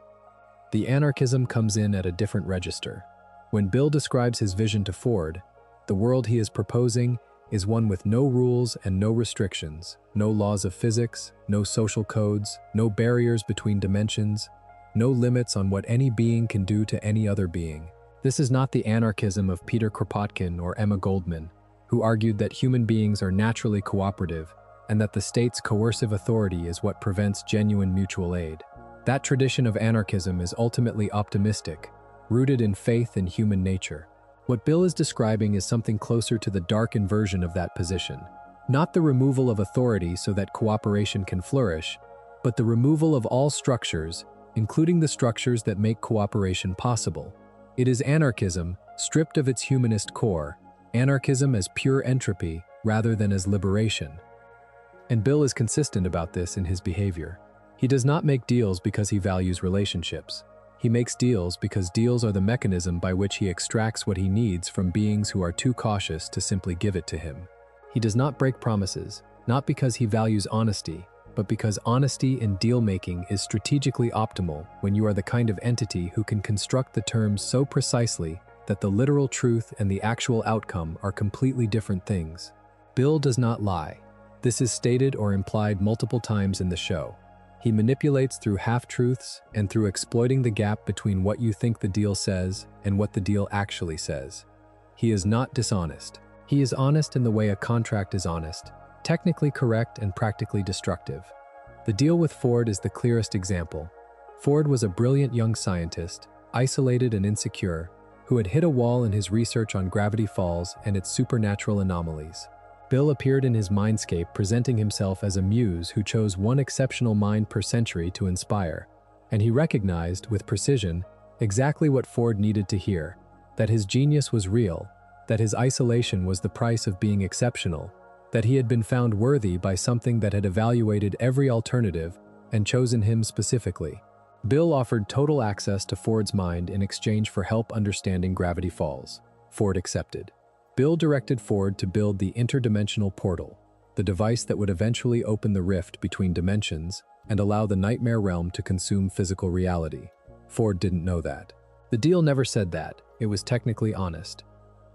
The anarchism comes in at a different register. When Beale describes his vision to Ford, the world he is proposing is one with no rules and no restrictions, no laws of physics, no social codes, no barriers between dimensions, no limits on what any being can do to any other being. This is not the anarchism of Peter Kropotkin or Emma Goldman, who argued that human beings are naturally cooperative and that the state's coercive authority is what prevents genuine mutual aid. That tradition of anarchism is ultimately optimistic, rooted in faith in human nature. What Beale is describing is something closer to the dark inversion of that position. Not the removal of authority so that cooperation can flourish, but the removal of all structures, including the structures that make cooperation possible. It is anarchism, stripped of its humanist core, anarchism as pure entropy rather than as liberation. And Beale is consistent about this in his behavior. He does not make deals because he values relationships. He makes deals because deals are the mechanism by which he extracts what he needs from beings who are too cautious to simply give it to him. He does not break promises, not because he values honesty, but because honesty in deal-making is strategically optimal when you are the kind of entity who can construct the terms so precisely that the literal truth and the actual outcome are completely different things. Beale does not lie. This is stated or implied multiple times in the show. He manipulates through half-truths and through exploiting the gap between what you think the deal says and what the deal actually says. He is not dishonest. He is honest in the way a contract is honest, technically correct and practically destructive. The deal with Ford is the clearest example. Ford was a brilliant young scientist, isolated and insecure, who had hit a wall in his research on gravity falls and its supernatural anomalies. Beale appeared in his mindscape presenting himself as a muse who chose one exceptional mind per century to inspire, and he recognized, with precision, exactly what Ford needed to hear, that his genius was real, that his isolation was the price of being exceptional, that he had been found worthy by something that had evaluated every alternative and chosen him specifically. Beale offered total access to Ford's mind in exchange for help understanding gravity falls. Ford accepted. Beale directed Ford to build the interdimensional portal, the device that would eventually open the rift between dimensions and allow the nightmare realm to consume physical reality. Ford didn't know that. The deal never said that. It was technically honest.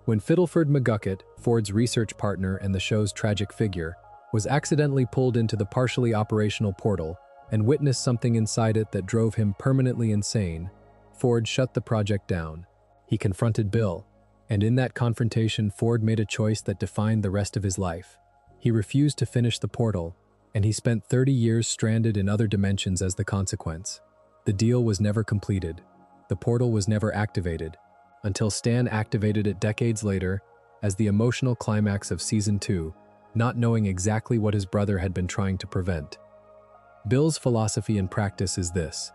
When Fiddleford McGucket, Ford's research partner and the show's tragic figure, was accidentally pulled into the partially operational portal and witnessed something inside it that drove him permanently insane, Ford shut the project down. He confronted Beale, and in that confrontation, Ford made a choice that defined the rest of his life. He refused to finish the portal, and he spent 30 years stranded in other dimensions as the consequence. The deal was never completed. The portal was never activated, until Stan activated it decades later as the emotional climax of Season 2, not knowing exactly what his brother had been trying to prevent. Beale's philosophy and practice is this: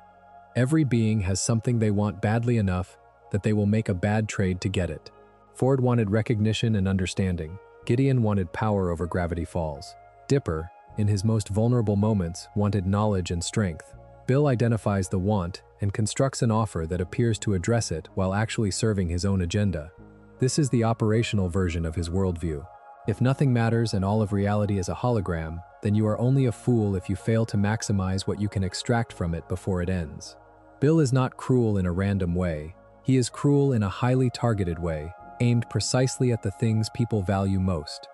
every being has something they want badly enough that they will make a bad trade to get it. Ford wanted recognition and understanding. Gideon wanted power over gravity falls. Dipper, in his most vulnerable moments, wanted knowledge and strength. Beale identifies the want and constructs an offer that appears to address it while actually serving his own agenda. This is the operational version of his worldview. If nothing matters and all of reality is a hologram, then you are only a fool if you fail to maximize what you can extract from it before it ends. Beale is not cruel in a random way. He is cruel in a highly targeted way, aimed precisely at the things people value most.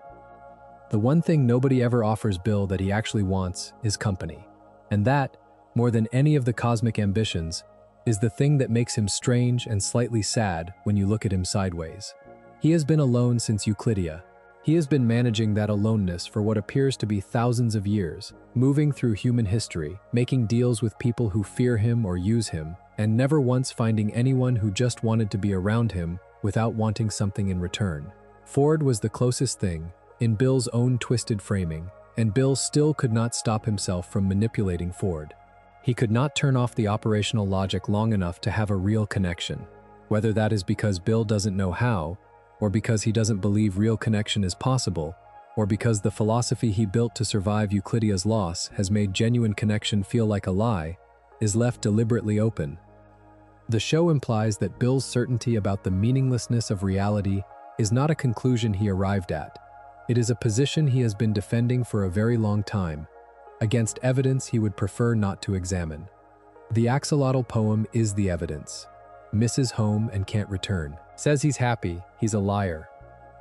The one thing nobody ever offers Beale that he actually wants is company. And that, more than any of the cosmic ambitions, is the thing that makes him strange and slightly sad when you look at him sideways. He has been alone since Euclydia. He has been managing that aloneness for what appears to be thousands of years, moving through human history, making deals with people who fear him or use him, and never once finding anyone who just wanted to be around him without wanting something in return. Ford was the closest thing, in Beale's own twisted framing, and Bill still could not stop himself from manipulating Ford. He could not turn off the operational logic long enough to have a real connection, whether that is because Bill doesn't know how, or because he doesn't believe real connection is possible, or because the philosophy he built to survive Euclidia's loss has made genuine connection feel like a lie, is left deliberately open. The show implies that Bill's certainty about the meaninglessness of reality is not a conclusion he arrived at. It is a position he has been defending for a very long time, against evidence he would prefer not to examine. The axolotl poem is the evidence. Misses home and can't return. Says he's happy, he's a liar.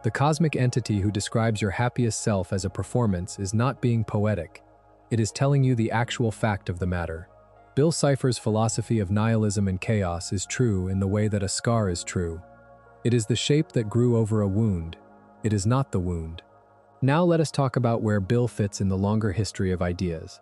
The cosmic entity who describes your happiest self as a performance is not being poetic. It is telling you the actual fact of the matter. Bill Cipher's philosophy of nihilism and chaos is true in the way that a scar is true. It is the shape that grew over a wound. It is not the wound. Now let us talk about where Bill fits in the longer history of ideas.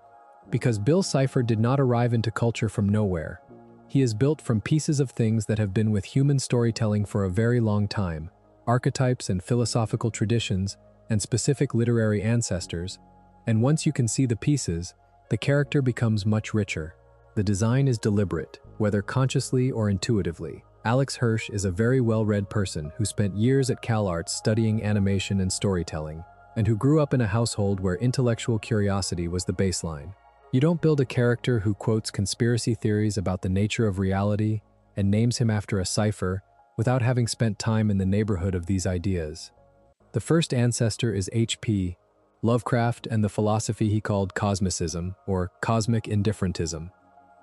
Because Bill Cipher did not arrive into culture from nowhere. He is built from pieces of things that have been with human storytelling for a very long time, archetypes and philosophical traditions and specific literary ancestors, and once you can see the pieces, the character becomes much richer. The design is deliberate, whether consciously or intuitively. Alex Hirsch is a very well-read person who spent years at CalArts studying animation and storytelling, and who grew up in a household where intellectual curiosity was the baseline. You don't build a character who quotes conspiracy theories about the nature of reality and names him after a cipher without having spent time in the neighborhood of these ideas. The first ancestor is H.P. Lovecraft and the philosophy he called cosmicism, or cosmic indifferentism.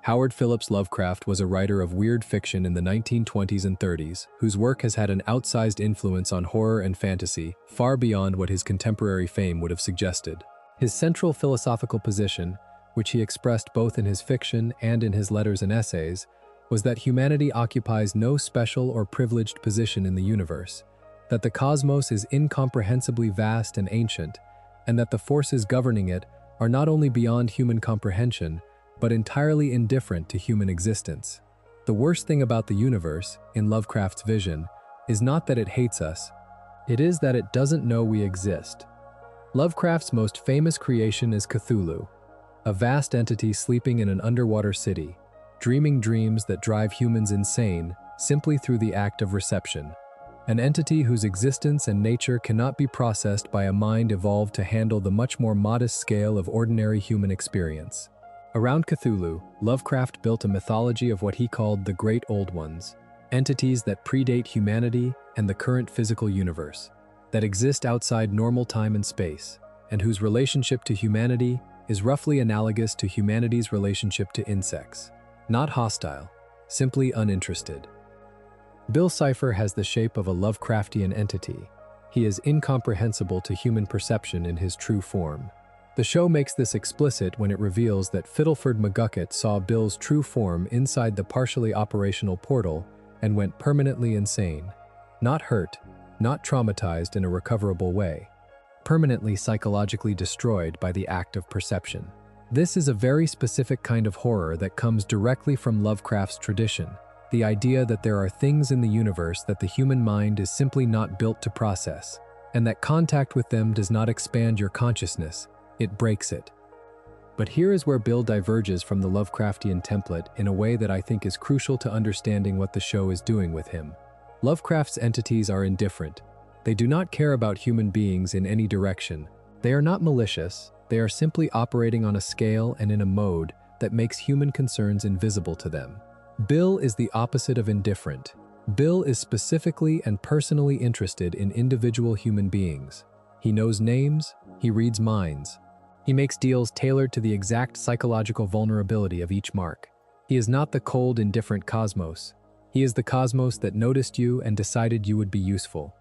Howard Phillips Lovecraft was a writer of weird fiction in the 1920s and 30s, whose work has had an outsized influence on horror and fantasy, far beyond what his contemporary fame would have suggested. His central philosophical position, which he expressed both in his fiction and in his letters and essays, was that humanity occupies no special or privileged position in the universe, that the cosmos is incomprehensibly vast and ancient, and that the forces governing it are not only beyond human comprehension, but entirely indifferent to human existence. The worst thing about the universe, in Lovecraft's vision, is not that it hates us, it is that it doesn't know we exist. Lovecraft's most famous creation is Cthulhu, a vast entity sleeping in an underwater city, dreaming dreams that drive humans insane simply through the act of reception. An entity whose existence and nature cannot be processed by a mind evolved to handle the much more modest scale of ordinary human experience. Around Cthulhu, Lovecraft built a mythology of what he called the Great Old Ones, entities that predate humanity and the current physical universe, that exist outside normal time and space, and whose relationship to humanity is roughly analogous to humanity's relationship to insects. Not hostile, simply uninterested. Bill Cipher has the shape of a Lovecraftian entity. He is incomprehensible to human perception in his true form. The show makes this explicit when it reveals that Fiddleford McGucket saw Bill's true form inside the partially operational portal and went permanently insane. Not hurt, not traumatized in a recoverable way. Permanently psychologically destroyed by the act of perception. This is a very specific kind of horror that comes directly from Lovecraft's tradition, the idea that there are things in the universe that the human mind is simply not built to process, and that contact with them does not expand your consciousness, it breaks it. But here is where Bill diverges from the Lovecraftian template in a way that I think is crucial to understanding what the show is doing with him. Lovecraft's entities are indifferent. They do not care about human beings in any direction. They are not malicious. They are simply operating on a scale and in a mode that makes human concerns invisible to them. Bill is the opposite of indifferent. Bill is specifically and personally interested in individual human beings. He knows names, he reads minds. He makes deals tailored to the exact psychological vulnerability of each mark. He is not the cold, indifferent cosmos. He is the cosmos that noticed you and decided you would be useful.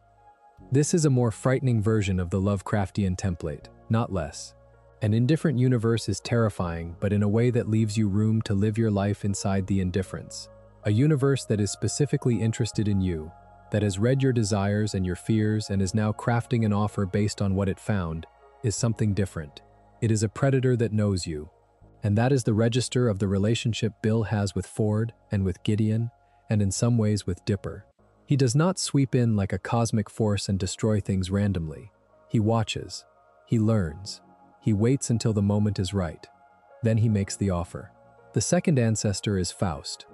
This is a more frightening version of the Lovecraftian template, not less. An indifferent universe is terrifying, but in a way that leaves you room to live your life inside the indifference. A universe that is specifically interested in you, that has read your desires and your fears and is now crafting an offer based on what it found, is something different. It is a predator that knows you. And that is the register of the relationship Bill has with Ford and with Gideon, and in some ways with Dipper. He does not sweep in like a cosmic force and destroy things randomly. He watches. He learns. He waits until the moment is right. Then he makes the offer. The second ancestor is Faust.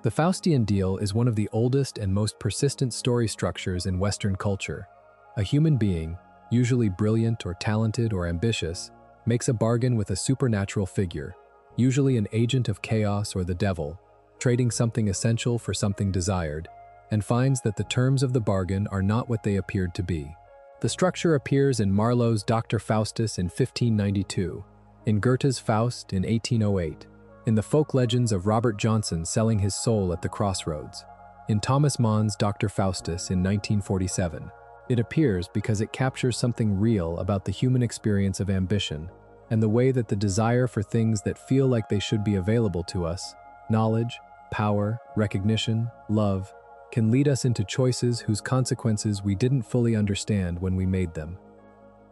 The Faustian deal is one of the oldest and most persistent story structures in Western culture. A human being, usually brilliant or talented or ambitious, makes a bargain with a supernatural figure, usually an agent of chaos or the devil, trading something essential for something desired, and finds that the terms of the bargain are not what they appeared to be. The structure appears in Marlowe's Dr. Faustus in 1592, in Goethe's Faust in 1808, in the folk legends of Robert Johnson selling his soul at the crossroads, in Thomas Mann's Dr. Faustus in 1947. It appears because it captures something real about the human experience of ambition and the way that the desire for things that feel like they should be available to us, knowledge, power, recognition, love, can lead us into choices whose consequences we didn't fully understand when we made them.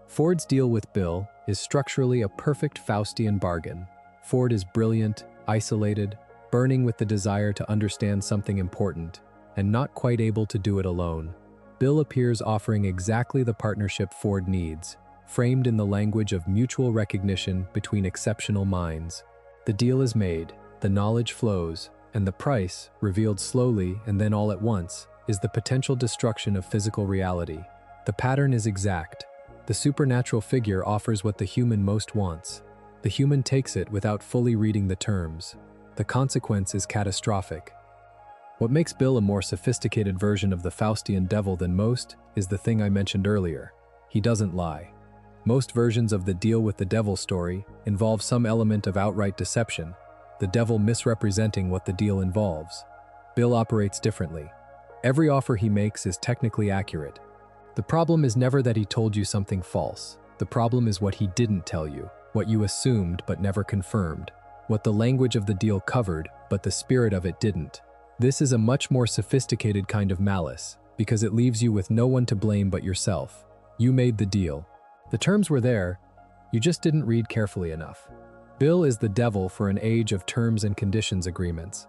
Ford's deal with Beale is structurally a perfect Faustian bargain. Ford is brilliant, isolated, burning with the desire to understand something important, and not quite able to do it alone. Beale appears offering exactly the partnership Ford needs, framed in the language of mutual recognition between exceptional minds. The deal is made, the knowledge flows, and the price, revealed slowly and then all at once, is the potential destruction of physical reality. The pattern is exact. The supernatural figure offers what the human most wants. The human takes it without fully reading the terms. The consequence is catastrophic. What makes Beale a more sophisticated version of the Faustian devil than most is the thing I mentioned earlier. He doesn't lie. Most versions of the deal with the devil story involve some element of outright deception, the devil misrepresenting what the deal involves. Beale operates differently. Every offer he makes is technically accurate. The problem is never that he told you something false. The problem is what he didn't tell you, what you assumed but never confirmed, what the language of the deal covered but the spirit of it didn't. This is a much more sophisticated kind of malice, because it leaves you with no one to blame but yourself. You made the deal. The terms were there, you just didn't read carefully enough. Beale is the devil for an age of terms and conditions agreements.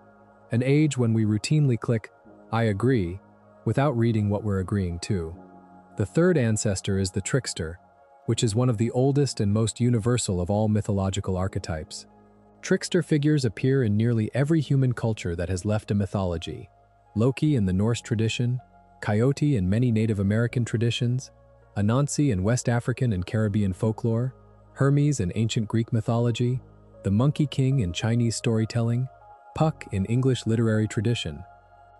An age when we routinely click, "I agree," without reading what we're agreeing to. The third ancestor is the trickster, which is one of the oldest and most universal of all mythological archetypes. Trickster figures appear in nearly every human culture that has left a mythology. Loki in the Norse tradition, Coyote in many Native American traditions, Anansi in West African and Caribbean folklore, Hermes in ancient Greek mythology, the Monkey King in Chinese storytelling, Puck in English literary tradition.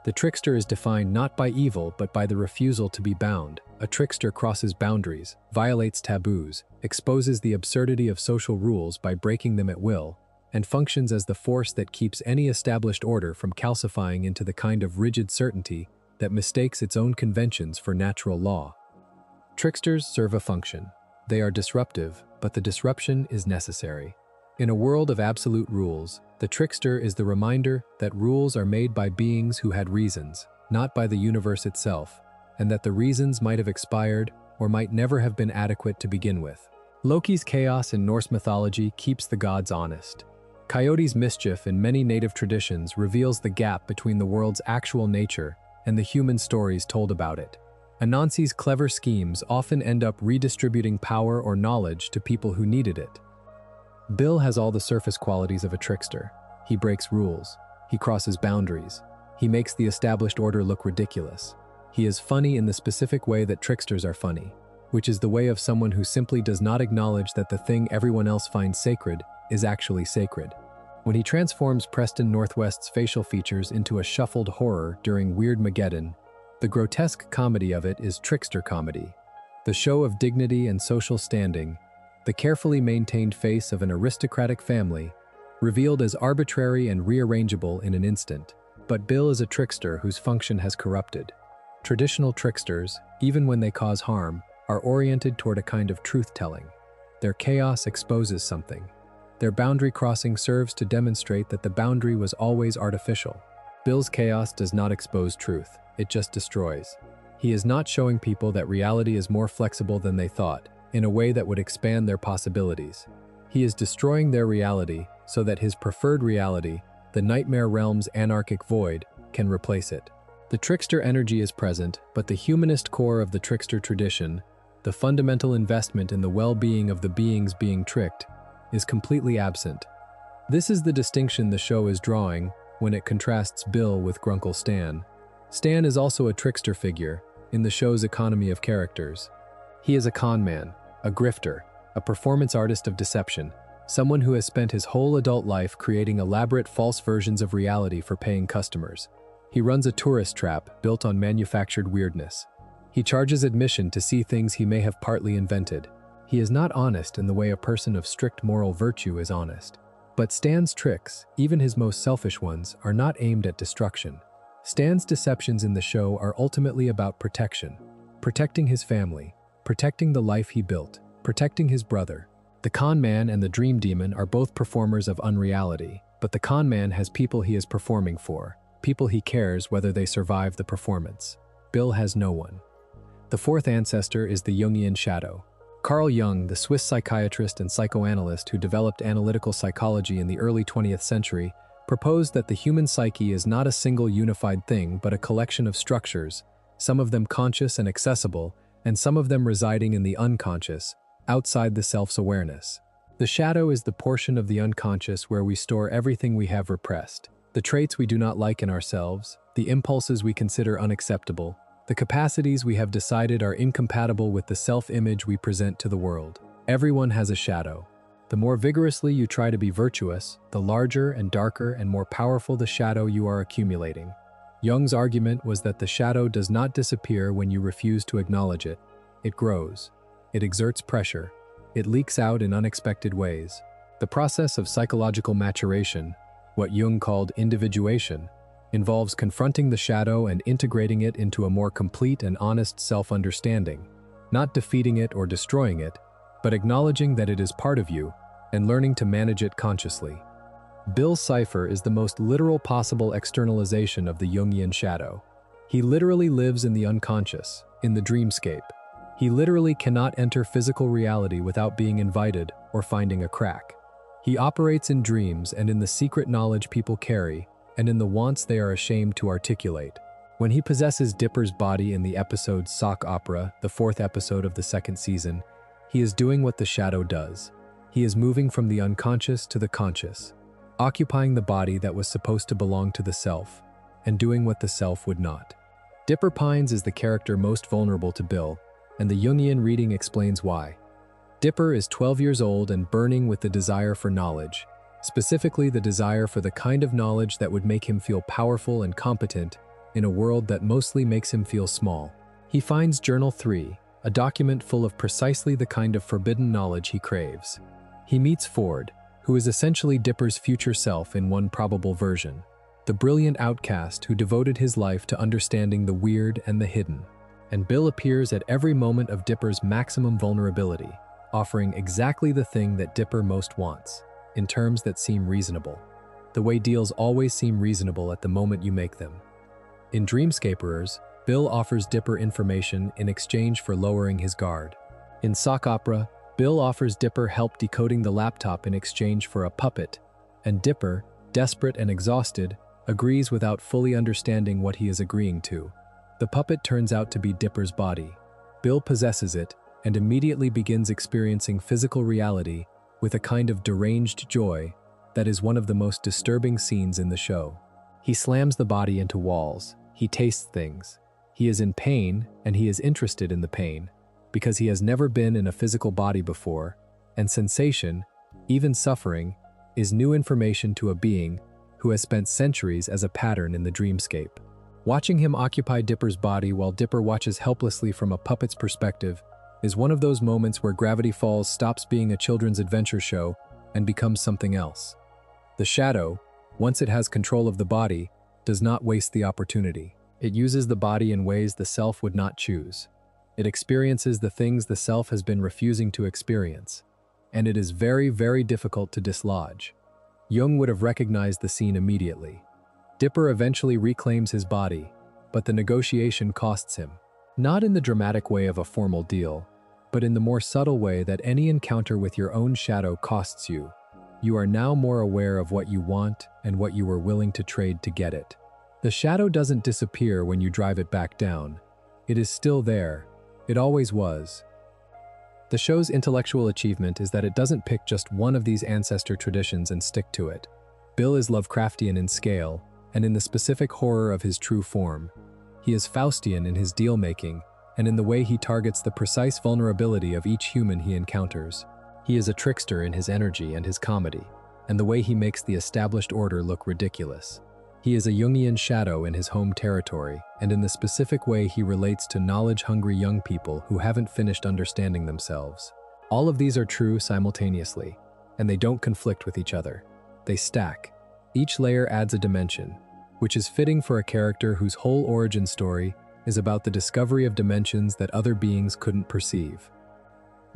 The trickster is defined not by evil but by the refusal to be bound. A trickster crosses boundaries, violates taboos, exposes the absurdity of social rules by breaking them at will, and functions as the force that keeps any established order from calcifying into the kind of rigid certainty that mistakes its own conventions for natural law. Tricksters serve a function. They are disruptive, but the disruption is necessary. In a world of absolute rules, the trickster is the reminder that rules are made by beings who had reasons, not by the universe itself, and that the reasons might have expired or might never have been adequate to begin with. Loki's chaos in Norse mythology keeps the gods honest. Coyote's mischief in many native traditions reveals the gap between the world's actual nature and the human stories told about it. Anansi's clever schemes often end up redistributing power or knowledge to people who needed it. Beale has all the surface qualities of a trickster. He breaks rules. He crosses boundaries. He makes the established order look ridiculous. He is funny in the specific way that tricksters are funny, which is the way of someone who simply does not acknowledge that the thing everyone else finds sacred is actually sacred. When he transforms Preston Northwest's facial features into a shuffled horror during Weirdmageddon, the grotesque comedy of it is trickster comedy. The show of dignity and social standing, the carefully maintained face of an aristocratic family, revealed as arbitrary and rearrangeable in an instant. But Beale is a trickster whose function has corrupted. Traditional tricksters, even when they cause harm, are oriented toward a kind of truth-telling. Their chaos exposes something. Their boundary crossing serves to demonstrate that the boundary was always artificial. Beale's chaos does not expose truth, it just destroys. He is not showing people that reality is more flexible than they thought, in a way that would expand their possibilities. He is destroying their reality so that his preferred reality, the nightmare realm's anarchic void, can replace it. The trickster energy is present, but the humanist core of the trickster tradition, the fundamental investment in the well-being of the beings being tricked, is completely absent. This is the distinction the show is drawing when it contrasts Bill with Grunkle Stan. Stan is also a trickster figure in the show's economy of characters. He is a con man, a grifter, a performance artist of deception, someone who has spent his whole adult life creating elaborate false versions of reality for paying customers. He runs a tourist trap built on manufactured weirdness. He charges admission to see things he may have partly invented. He is not honest in the way a person of strict moral virtue is honest. But Stan's tricks, even his most selfish ones, are not aimed at destruction. Stan's deceptions in the show are ultimately about protection. Protecting his family, protecting the life he built, protecting his brother. The con man and the dream demon are both performers of unreality, but the con man has people he is performing for, people he cares whether they survive the performance. Bill has no one. The fourth ancestor is the Jungian shadow. Carl Jung, the Swiss psychiatrist and psychoanalyst who developed analytical psychology in the early 20th century, proposed that the human psyche is not a single unified thing but a collection of structures, some of them conscious and accessible, and some of them residing in the unconscious, outside the self's awareness. The shadow is the portion of the unconscious where we store everything we have repressed, the traits we do not like in ourselves, the impulses we consider unacceptable, the capacities we have decided are incompatible with the self-image we present to the world. Everyone has a shadow. The more vigorously you try to be virtuous, the larger and darker and more powerful the shadow you are accumulating. Jung's argument was that the shadow does not disappear when you refuse to acknowledge it. It grows. It exerts pressure. It leaks out in unexpected ways. The process of psychological maturation, what Jung called individuation, involves confronting the shadow and integrating it into a more complete and honest self-understanding, not defeating it or destroying it, but acknowledging that it is part of you and learning to manage it consciously. Bill's cipher is the most literal possible externalization of the Jungian shadow. He literally lives in the unconscious, in the dreamscape. He literally cannot enter physical reality without being invited or finding a crack. He operates in dreams and in the secret knowledge people carry, and in the wants they are ashamed to articulate. When he possesses Dipper's body in the episode Sock Opera, the fourth episode of the second season, he is doing what the shadow does. He is moving from the unconscious to the conscious, occupying the body that was supposed to belong to the self, and doing what the self would not. Dipper Pines is the character most vulnerable to Bill, and the Jungian reading explains why. Dipper is 12 years old and burning with the desire for knowledge, specifically the desire for the kind of knowledge that would make him feel powerful and competent in a world that mostly makes him feel small. He finds Journal 3, a document full of precisely the kind of forbidden knowledge he craves. He meets Ford, who is essentially Dipper's future self in one probable version, the brilliant outcast who devoted his life to understanding the weird and the hidden. And Bill appears at every moment of Dipper's maximum vulnerability, offering exactly the thing that Dipper most wants, in terms that seem reasonable. The way deals always seem reasonable at the moment you make them. In Dreamscaperers, Bill offers Dipper information in exchange for lowering his guard. In Sock Opera, Bill offers Dipper help decoding the laptop in exchange for a puppet, and Dipper, desperate and exhausted, agrees without fully understanding what he is agreeing to. The puppet turns out to be Dipper's body. Bill possesses it and immediately begins experiencing physical reality with a kind of deranged joy that is one of the most disturbing scenes in the show. He slams the body into walls. He tastes things. He is in pain, and he is interested in the pain, because he has never been in a physical body before, and sensation, even suffering, is new information to a being who has spent centuries as a pattern in the dreamscape. Watching him occupy Dipper's body while Dipper watches helplessly from a puppet's perspective is one of those moments where Gravity Falls stops being a children's adventure show and becomes something else. The shadow, once it has control of the body, does not waste the opportunity. It uses the body in ways the self would not choose. It experiences the things the self has been refusing to experience, and it is very, very difficult to dislodge. Jung would have recognized the scene immediately. Dipper eventually reclaims his body, but the negotiation costs him. Not in the dramatic way of a formal deal, but in the more subtle way that any encounter with your own shadow costs you. You are now more aware of what you want and what you were willing to trade to get it. The shadow doesn't disappear when you drive it back down. It is still there. It always was. The show's intellectual achievement is that it doesn't pick just one of these ancestor traditions and stick to it. Beale is Lovecraftian in scale, and in the specific horror of his true form. He is Faustian in his deal-making, and in the way he targets the precise vulnerability of each human he encounters. He is a trickster in his energy and his comedy, and the way he makes the established order look ridiculous. He is a Jungian shadow in his home territory, and in the specific way he relates to knowledge-hungry young people who haven't finished understanding themselves. All of these are true simultaneously, and they don't conflict with each other. They stack. Each layer adds a dimension, which is fitting for a character whose whole origin story is about the discovery of dimensions that other beings couldn't perceive.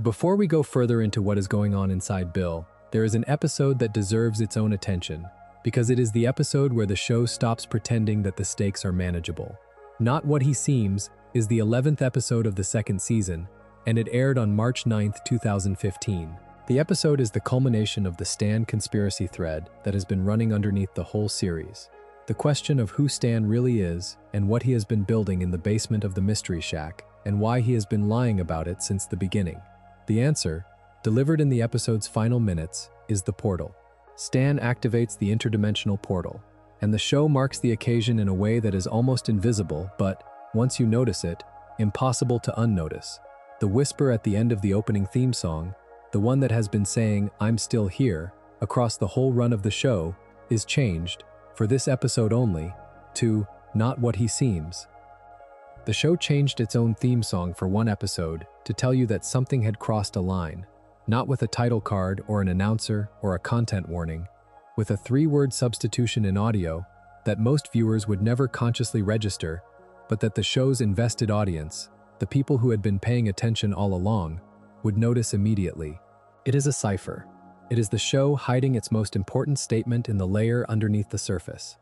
Before we go further into what is going on inside Beale, there is an episode that deserves its own attention, because it is the episode where the show stops pretending that the stakes are manageable. Not What He Seems is the 11th episode of the second season, and it aired on March 9, 2015. The episode is the culmination of the Stan conspiracy thread that has been running underneath the whole series. The question of who Stan really is and what he has been building in the basement of the Mystery Shack and why he has been lying about it since the beginning. The answer, delivered in the episode's final minutes, is the portal. Stan activates the interdimensional portal, and the show marks the occasion in a way that is almost invisible, but, once you notice it, impossible to unnotice. The whisper at the end of the opening theme song, the one that has been saying, "I'm still here," across the whole run of the show, is changed, for this episode only, to "Not What He Seems." The show changed its own theme song for one episode to tell you that something had crossed a line, not with a title card or an announcer or a content warning, with a 3-word substitution in audio that most viewers would never consciously register, but that the show's invested audience, the people who had been paying attention all along, would notice immediately. It is a cipher. It is the show hiding its most important statement in the layer underneath the surface.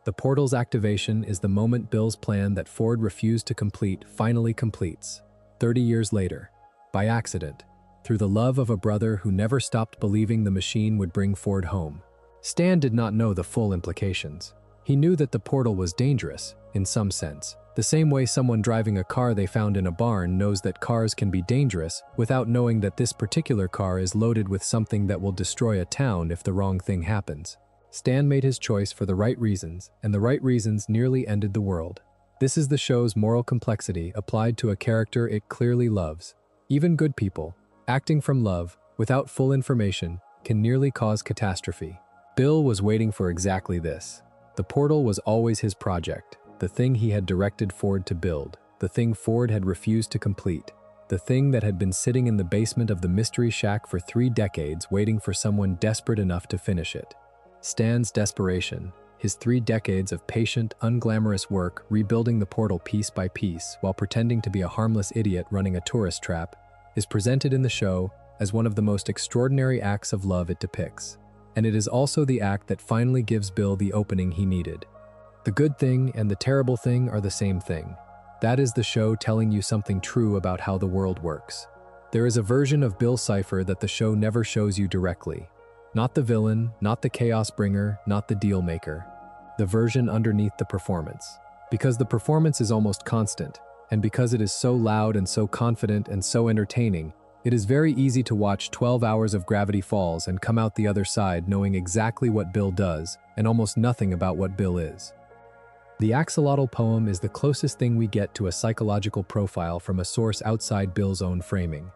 The portal's activation is the moment Beale's plan that Ford refused to complete finally completes, 30 years later, by accident, through the love of a brother who never stopped believing the machine would bring Ford home. Stan did not know the full implications. He knew that the portal was dangerous, in some sense, the same way someone driving a car they found in a barn knows that cars can be dangerous without knowing that this particular car is loaded with something that will destroy a town if the wrong thing happens. Stan made his choice for the right reasons, and the right reasons nearly ended the world. This is the show's moral complexity applied to a character it clearly loves. Even good people, acting from love, without full information, can nearly cause catastrophe. Beale was waiting for exactly this. The portal was always his project, the thing he had directed Ford to build, the thing Ford had refused to complete, the thing that had been sitting in the basement of the Mystery Shack for 3 decades waiting for someone desperate enough to finish it. Stan's desperation, his 3 decades of patient, unglamorous work rebuilding the portal piece by piece while pretending to be a harmless idiot running a tourist trap, is presented in the show as one of the most extraordinary acts of love it depicts. And it is also the act that finally gives Beale the opening he needed. The good thing and the terrible thing are the same thing. That is the show telling you something true about how the world works. There is a version of Beale Cipher that the show never shows you directly. Not the villain, not the chaos bringer, not the deal maker. The version underneath the performance. Because the performance is almost constant, and because it is so loud and so confident and so entertaining, it is very easy to watch 12 hours of Gravity Falls and come out the other side knowing exactly what Beale does and almost nothing about what Beale is. The axolotl poem is the closest thing we get to a psychological profile from a source outside Beale's own framing.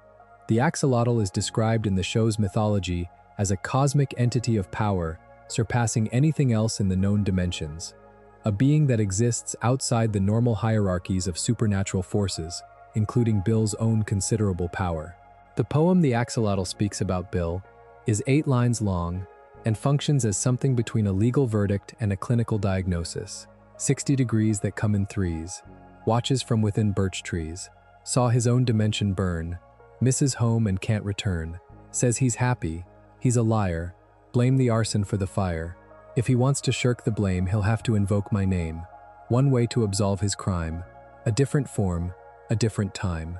The axolotl is described in the show's mythology as a cosmic entity of power surpassing anything else in the known dimensions, a being that exists outside the normal hierarchies of supernatural forces, including Beale's own considerable power. The poem the axolotl speaks about Beale is 8 lines long and functions as something between a legal verdict and a clinical diagnosis. 60 degrees that come in threes, watches from within birch trees, saw his own dimension burn, misses home and can't return, says he's happy, he's a liar, blame the arson for the fire. If he wants to shirk the blame, he'll have to invoke my name. One way to absolve his crime, a different form, a different time.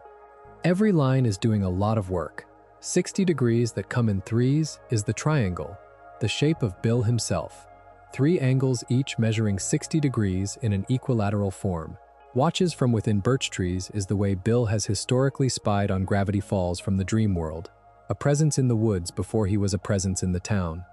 Every line is doing a lot of work. 60 degrees that come in threes is the triangle, the shape of Beale himself. 3 angles each measuring 60 degrees in an equilateral form. Watches from within birch trees is the way Beale has historically spied on gravity falls from the dream world, a presence in the woods before he was a presence in the town.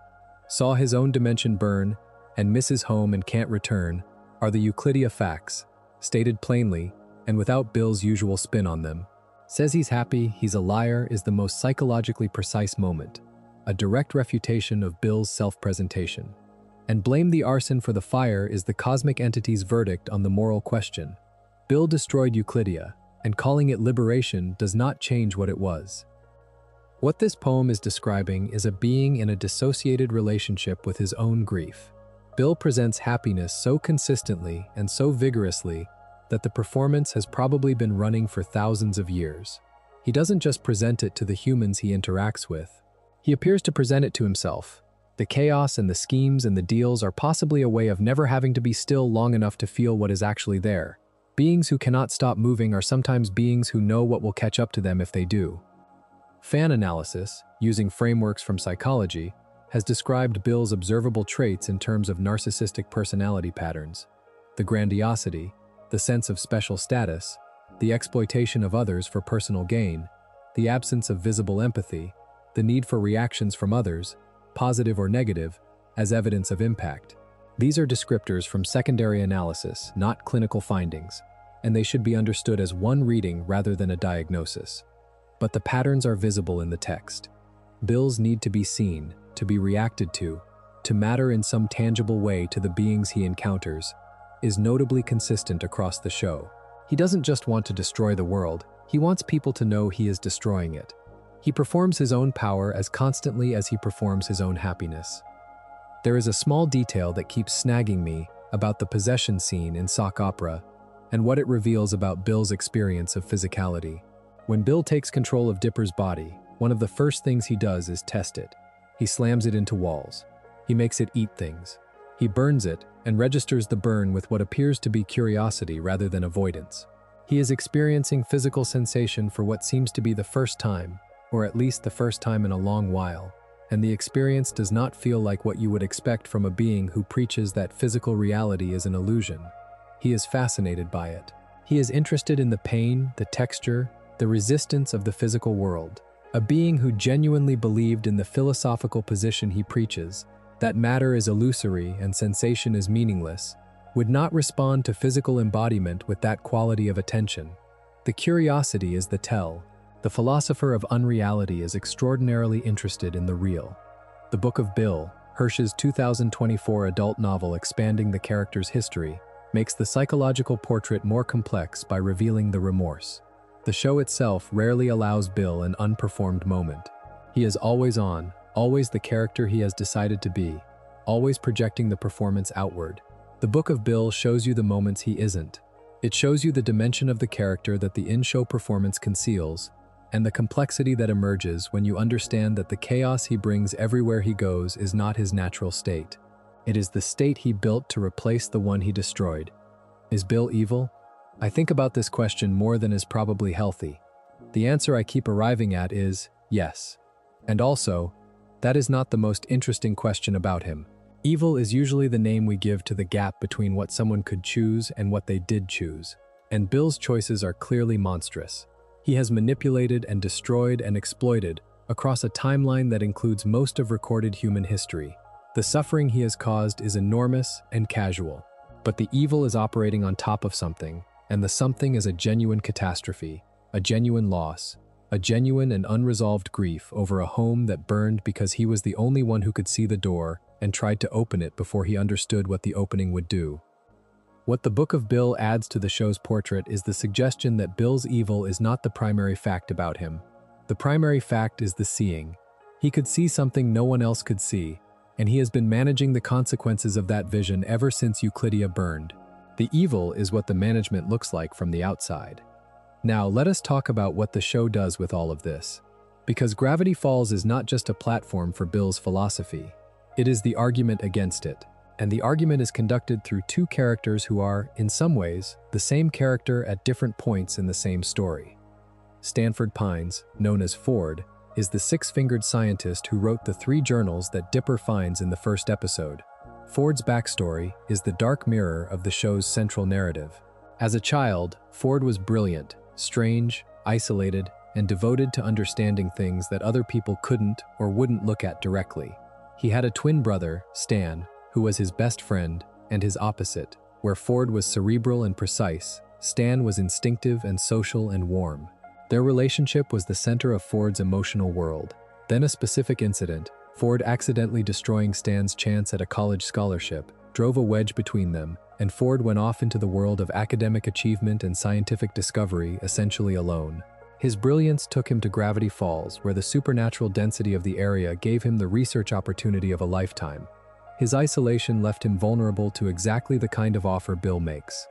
Saw his own dimension burn and misses home and can't return are the Euclydia facts, stated plainly and without Beale's usual spin on them. Says he's happy, he's a liar is the most psychologically precise moment, a direct refutation of Beale's self-presentation. And blame the arson for the fire is the cosmic entity's verdict on the moral question. Beale destroyed Euclydia, and calling it liberation does not change what it was. What this poem is describing is a being in a dissociated relationship with his own grief. Beale presents happiness so consistently and so vigorously that the performance has probably been running for thousands of years. He doesn't just present it to the humans he interacts with. He appears to present it to himself. The chaos and the schemes and the deals are possibly a way of never having to be still long enough to feel what is actually there. Beings who cannot stop moving are sometimes beings who know what will catch up to them if they do. Fan analysis, using frameworks from psychology, has described Beale's observable traits in terms of narcissistic personality patterns: the grandiosity, the sense of special status, the exploitation of others for personal gain, the absence of visible empathy, the need for reactions from others, positive or negative, as evidence of impact. These are descriptors from secondary analysis, not clinical findings, and they should be understood as one reading rather than a diagnosis. But the patterns are visible in the text. Beale's need to be seen, to be reacted to matter in some tangible way to the beings he encounters, is notably consistent across the show. He doesn't just want to destroy the world, he wants people to know he is destroying it. He performs his own power as constantly as he performs his own happiness. There is a small detail that keeps snagging me about the possession scene in sock opera and what it reveals about Beale's experience of physicality. When Beale takes control of Dipper's body, one of the first things he does is test it. He slams it into walls. He makes it eat things. He burns it and registers the burn with what appears to be curiosity rather than avoidance. He is experiencing physical sensation for what seems to be the first time, or at least the first time in a long while, and the experience does not feel like what you would expect from a being who preaches that physical reality is an illusion. He is fascinated by it. He is interested in the pain, the texture, the resistance of the physical world. A being who genuinely believed in the philosophical position he preaches, that matter is illusory and sensation is meaningless, would not respond to physical embodiment with that quality of attention. The curiosity is the tell. The philosopher of unreality is extraordinarily interested in the real. The Book of Beale, Hirsch's 2024 adult novel expanding the character's history, makes the psychological portrait more complex by revealing the remorse. The show itself rarely allows Beale an unperformed moment. He is always on, always the character he has decided to be, always projecting the performance outward. The Book of Beale shows you the moments he isn't. It shows you the dimension of the character that the in-show performance conceals, and the complexity that emerges when you understand that the chaos he brings everywhere he goes is not his natural state. It is the state he built to replace the one he destroyed. Is Beale evil? I think about this question more than is probably healthy. The answer I keep arriving at is yes. And also, that is not the most interesting question about him. Evil is usually the name we give to the gap between what someone could choose and what they did choose. And Beale's choices are clearly monstrous. He has manipulated and destroyed and exploited across a timeline that includes most of recorded human history. The suffering he has caused is enormous and casual, but the evil is operating on top of something, and the something is a genuine catastrophe, a genuine loss, a genuine and unresolved grief over a home that burned because he was the only one who could see the door and tried to open it before he understood what the opening would do. What the Book of Beale adds to the show's portrait is the suggestion that Beale's evil is not the primary fact about him. The primary fact is the seeing. He could see something no one else could see, and he has been managing the consequences of that vision ever since Euclydia burned. The evil is what the management looks like from the outside. Now, let us talk about what the show does with all of this. Because Gravity Falls is not just a platform for Beale's philosophy. It is the argument against it. And the argument is conducted through two characters who are, in some ways, the same character at different points in the same story. Stanford Pines, known as Ford, is the six-fingered scientist who wrote the 3 journals that Dipper finds in the first episode. Ford's backstory is the dark mirror of the show's central narrative. As a child, Ford was brilliant, strange, isolated, and devoted to understanding things that other people couldn't or wouldn't look at directly. He had a twin brother, Stan, who was his best friend, and his opposite. Where Ford was cerebral and precise, Stan was instinctive and social and warm. Their relationship was the center of Ford's emotional world. Then a specific incident, Ford accidentally destroying Stan's chance at a college scholarship, drove a wedge between them, and Ford went off into the world of academic achievement and scientific discovery essentially alone. His brilliance took him to Gravity Falls, where the supernatural density of the area gave him the research opportunity of a lifetime. His isolation left him vulnerable to exactly the kind of offer Beale makes.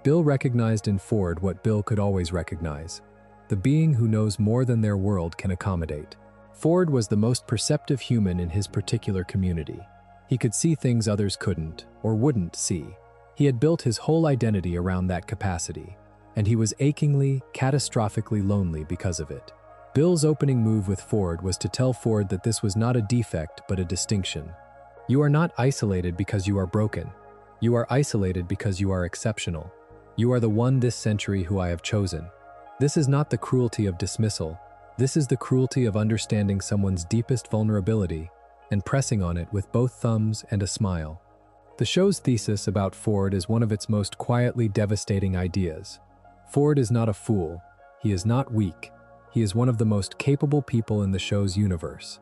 Beale recognized in Ford what Beale could always recognize: the being who knows more than their world can accommodate. Ford was the most perceptive human in his particular community. He could see things others couldn't or wouldn't see. He had built his whole identity around that capacity, and he was achingly, catastrophically lonely because of it. Beale's opening move with Ford was to tell Ford that this was not a defect but a distinction. You are not isolated because you are broken. You are isolated because you are exceptional. You are the one this century who I have chosen. This is not the cruelty of dismissal. This is the cruelty of understanding someone's deepest vulnerability and pressing on it with both thumbs and a smile. The show's thesis about Ford is one of its most quietly devastating ideas. Ford is not a fool. He is not weak. He is one of the most capable people in the show's universe.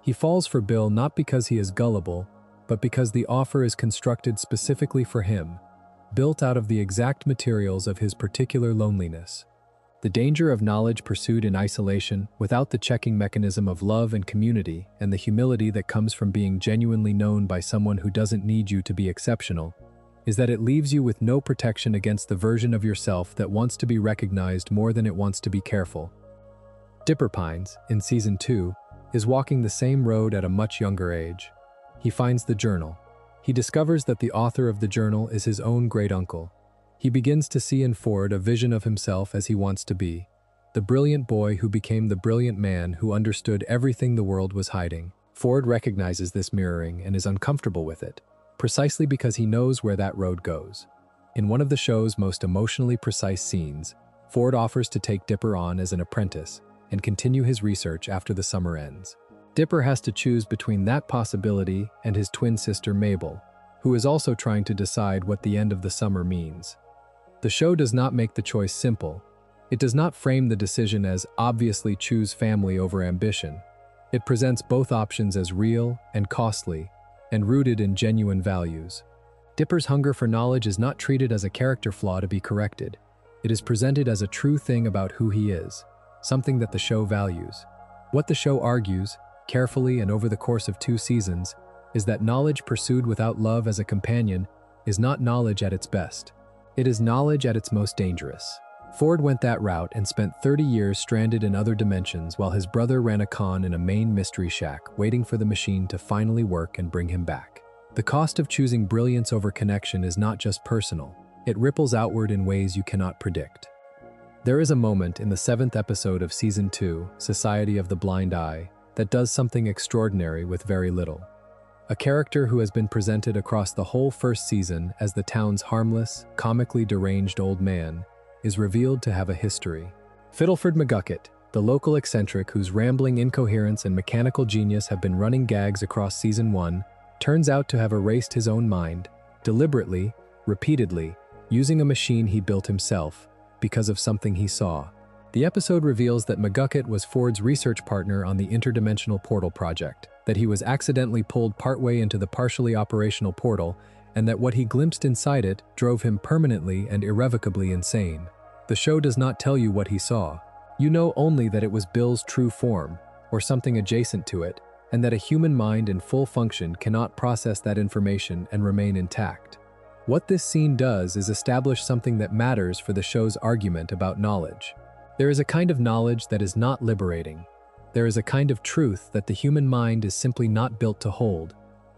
He falls for Beale not because he is gullible, but because the offer is constructed specifically for him, built out of the exact materials of his particular loneliness. The danger of knowledge pursued in isolation, without the checking mechanism of love and community, and the humility that comes from being genuinely known by someone who doesn't need you to be exceptional, is that it leaves you with no protection against the version of yourself that wants to be recognized more than it wants to be careful. Dipper Pines, in Season 2, is walking the same road at a much younger age. He finds the journal. He discovers that the author of the journal is his own great-uncle. He begins to see in Ford a vision of himself as he wants to be, the brilliant boy who became the brilliant man who understood everything the world was hiding. Ford recognizes this mirroring and is uncomfortable with it, precisely because he knows where that road goes. In one of the show's most emotionally precise scenes, Ford offers to take Dipper on as an apprentice and continue his research after the summer ends. Dipper has to choose between that possibility and his twin sister Mabel, who is also trying to decide what the end of the summer means. The show does not make the choice simple. It does not frame the decision as obviously choose family over ambition. It presents both options as real and costly, and rooted in genuine values. Dipper's hunger for knowledge is not treated as a character flaw to be corrected. It is presented as a true thing about who he is, something that the show values. What the show argues, carefully and over the course of 2 seasons, is that knowledge pursued without love as a companion is not knowledge at its best. It is knowledge at its most dangerous. Ford went that route and spent 30 years stranded in other dimensions while his brother ran a con in a Maine mystery shack, waiting for the machine to finally work and bring him back. The cost of choosing brilliance over connection is not just personal. It ripples outward in ways you cannot predict. There is a moment in the 7th episode of Season 2, Society of the Blind Eye, that does something extraordinary with very little. A character who has been presented across the whole first season as the town's harmless, comically deranged old man is revealed to have a history. Fiddleford McGucket, the local eccentric whose rambling incoherence and mechanical genius have been running gags across Season 1, turns out to have erased his own mind, deliberately, repeatedly, using a machine he built himself, because of something he saw. The episode reveals that McGucket was Ford's research partner on the interdimensional portal project, that he was accidentally pulled partway into the partially operational portal, and that what he glimpsed inside it drove him permanently and irrevocably insane. The show does not tell you what he saw. You know only that it was Bill's true form, or something adjacent to it, and that a human mind in full function cannot process that information and remain intact. What this scene does is establish something that matters for the show's argument about knowledge. There is a kind of knowledge that is not liberating. There is a kind of truth that the human mind is simply not built to hold,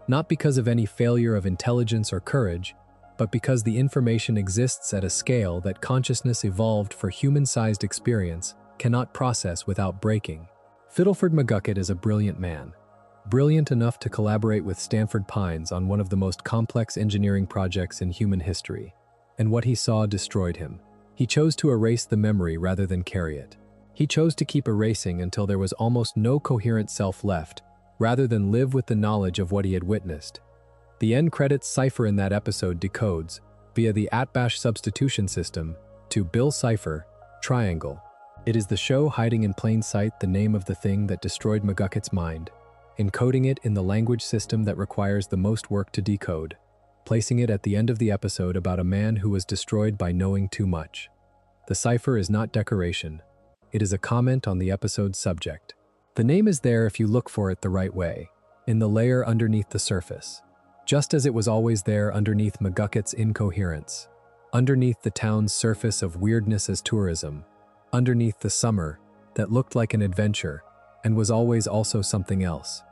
not because of any failure of intelligence or courage, but because the information exists at a scale that consciousness evolved for human-sized experience cannot process without breaking. Fiddleford McGucket is a brilliant man, brilliant enough to collaborate with Stanford Pines on one of the most complex engineering projects in human history. and what he saw destroyed him. He chose to erase the memory rather than carry it. He chose to keep erasing until there was almost no coherent self left, rather than live with the knowledge of what he had witnessed. The end credits cipher in that episode decodes, via the Atbash substitution system, to Bill Cipher, Triangle. It is the show hiding in plain sight the name of the thing that destroyed McGucket's mind, encoding it in the language system that requires the most work to decode, placing it at the end of the episode about a man who was destroyed by knowing too much. The cipher is not decoration. It is a comment on the episode's subject. The name is there if you look for it the right way, in the layer underneath the surface, just as it was always there underneath McGucket's incoherence, underneath the town's surface of weirdness as tourism, underneath the summer that looked like an adventure and was always also something else.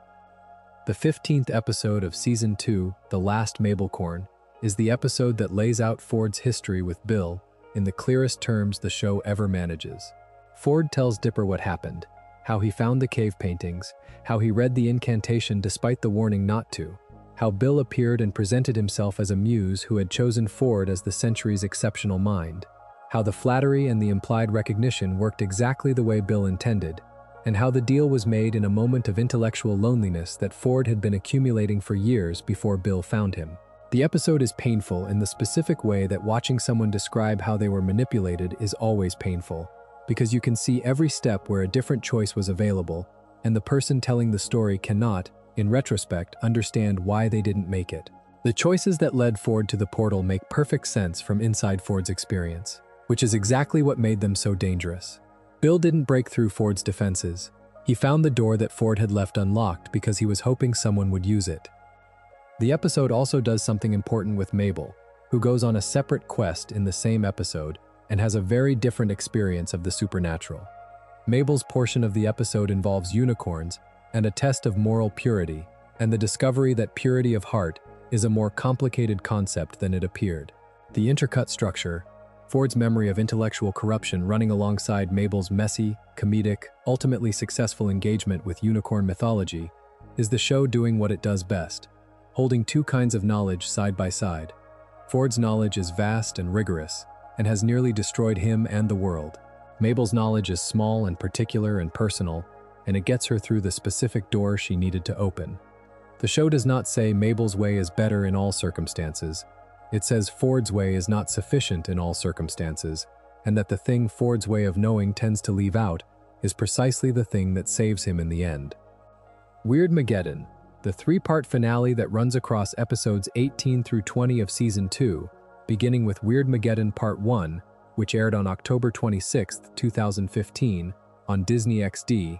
The 15th episode of Season 2, The Last Mabelcorn, is the episode that lays out Ford's history with Bill in the clearest terms the show ever manages. Ford tells Dipper what happened, how he found the cave paintings, how he read the incantation despite the warning not to, how Bill appeared and presented himself as a muse who had chosen Ford as the century's exceptional mind, how the flattery and the implied recognition worked exactly the way Bill intended, and how the deal was made in a moment of intellectual loneliness that Ford had been accumulating for years before Bill found him. The episode is painful in the specific way that watching someone describe how they were manipulated is always painful, because you can see every step where a different choice was available, and the person telling the story cannot, in retrospect, understand why they didn't make it. The choices that led Ford to the portal make perfect sense from inside Ford's experience, which is exactly what made them so dangerous. Bill didn't break through Ford's defenses. He found the door that Ford had left unlocked because he was hoping someone would use it. The episode also does something important with Mabel, who goes on a separate quest in the same episode and has a very different experience of the supernatural. Mabel's portion of the episode involves unicorns and a test of moral purity, and the discovery that purity of heart is a more complicated concept than it appeared. The intercut structure, Ford's memory of intellectual corruption running alongside Mabel's messy, comedic, ultimately successful engagement with unicorn mythology, is the show doing what it does best, holding two kinds of knowledge side by side. Ford's knowledge is vast and rigorous, and has nearly destroyed him and the world. Mabel's knowledge is small and particular and personal, and it gets her through the specific door she needed to open. The show does not say Mabel's way is better in all circumstances. It says Ford's way is not sufficient in all circumstances, and that the thing Ford's way of knowing tends to leave out is precisely the thing that saves him in the end. Weirdmageddon, the three-part finale that runs across episodes 18 through 20 of Season 2, beginning with Weirdmageddon Part 1, which aired on October 26, 2015, on Disney XD,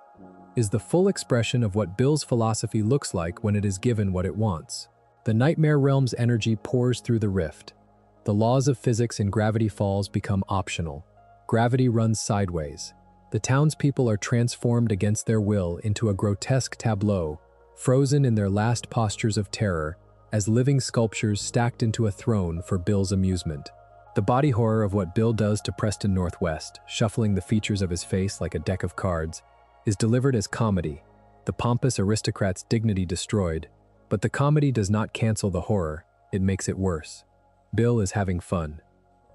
is the full expression of what Bill's philosophy looks like when it is given what it wants. The Nightmare Realm's energy pours through the rift. The laws of physics in Gravity Falls become optional. Gravity runs sideways. The townspeople are transformed against their will into a grotesque tableau, frozen in their last postures of terror, as living sculptures stacked into a throne for Bill's amusement. The body horror of what Bill does to Preston Northwest, shuffling the features of his face like a deck of cards, is delivered as comedy, the pompous aristocrat's dignity destroyed, but the comedy does not cancel the horror, it makes it worse. Bill is having fun.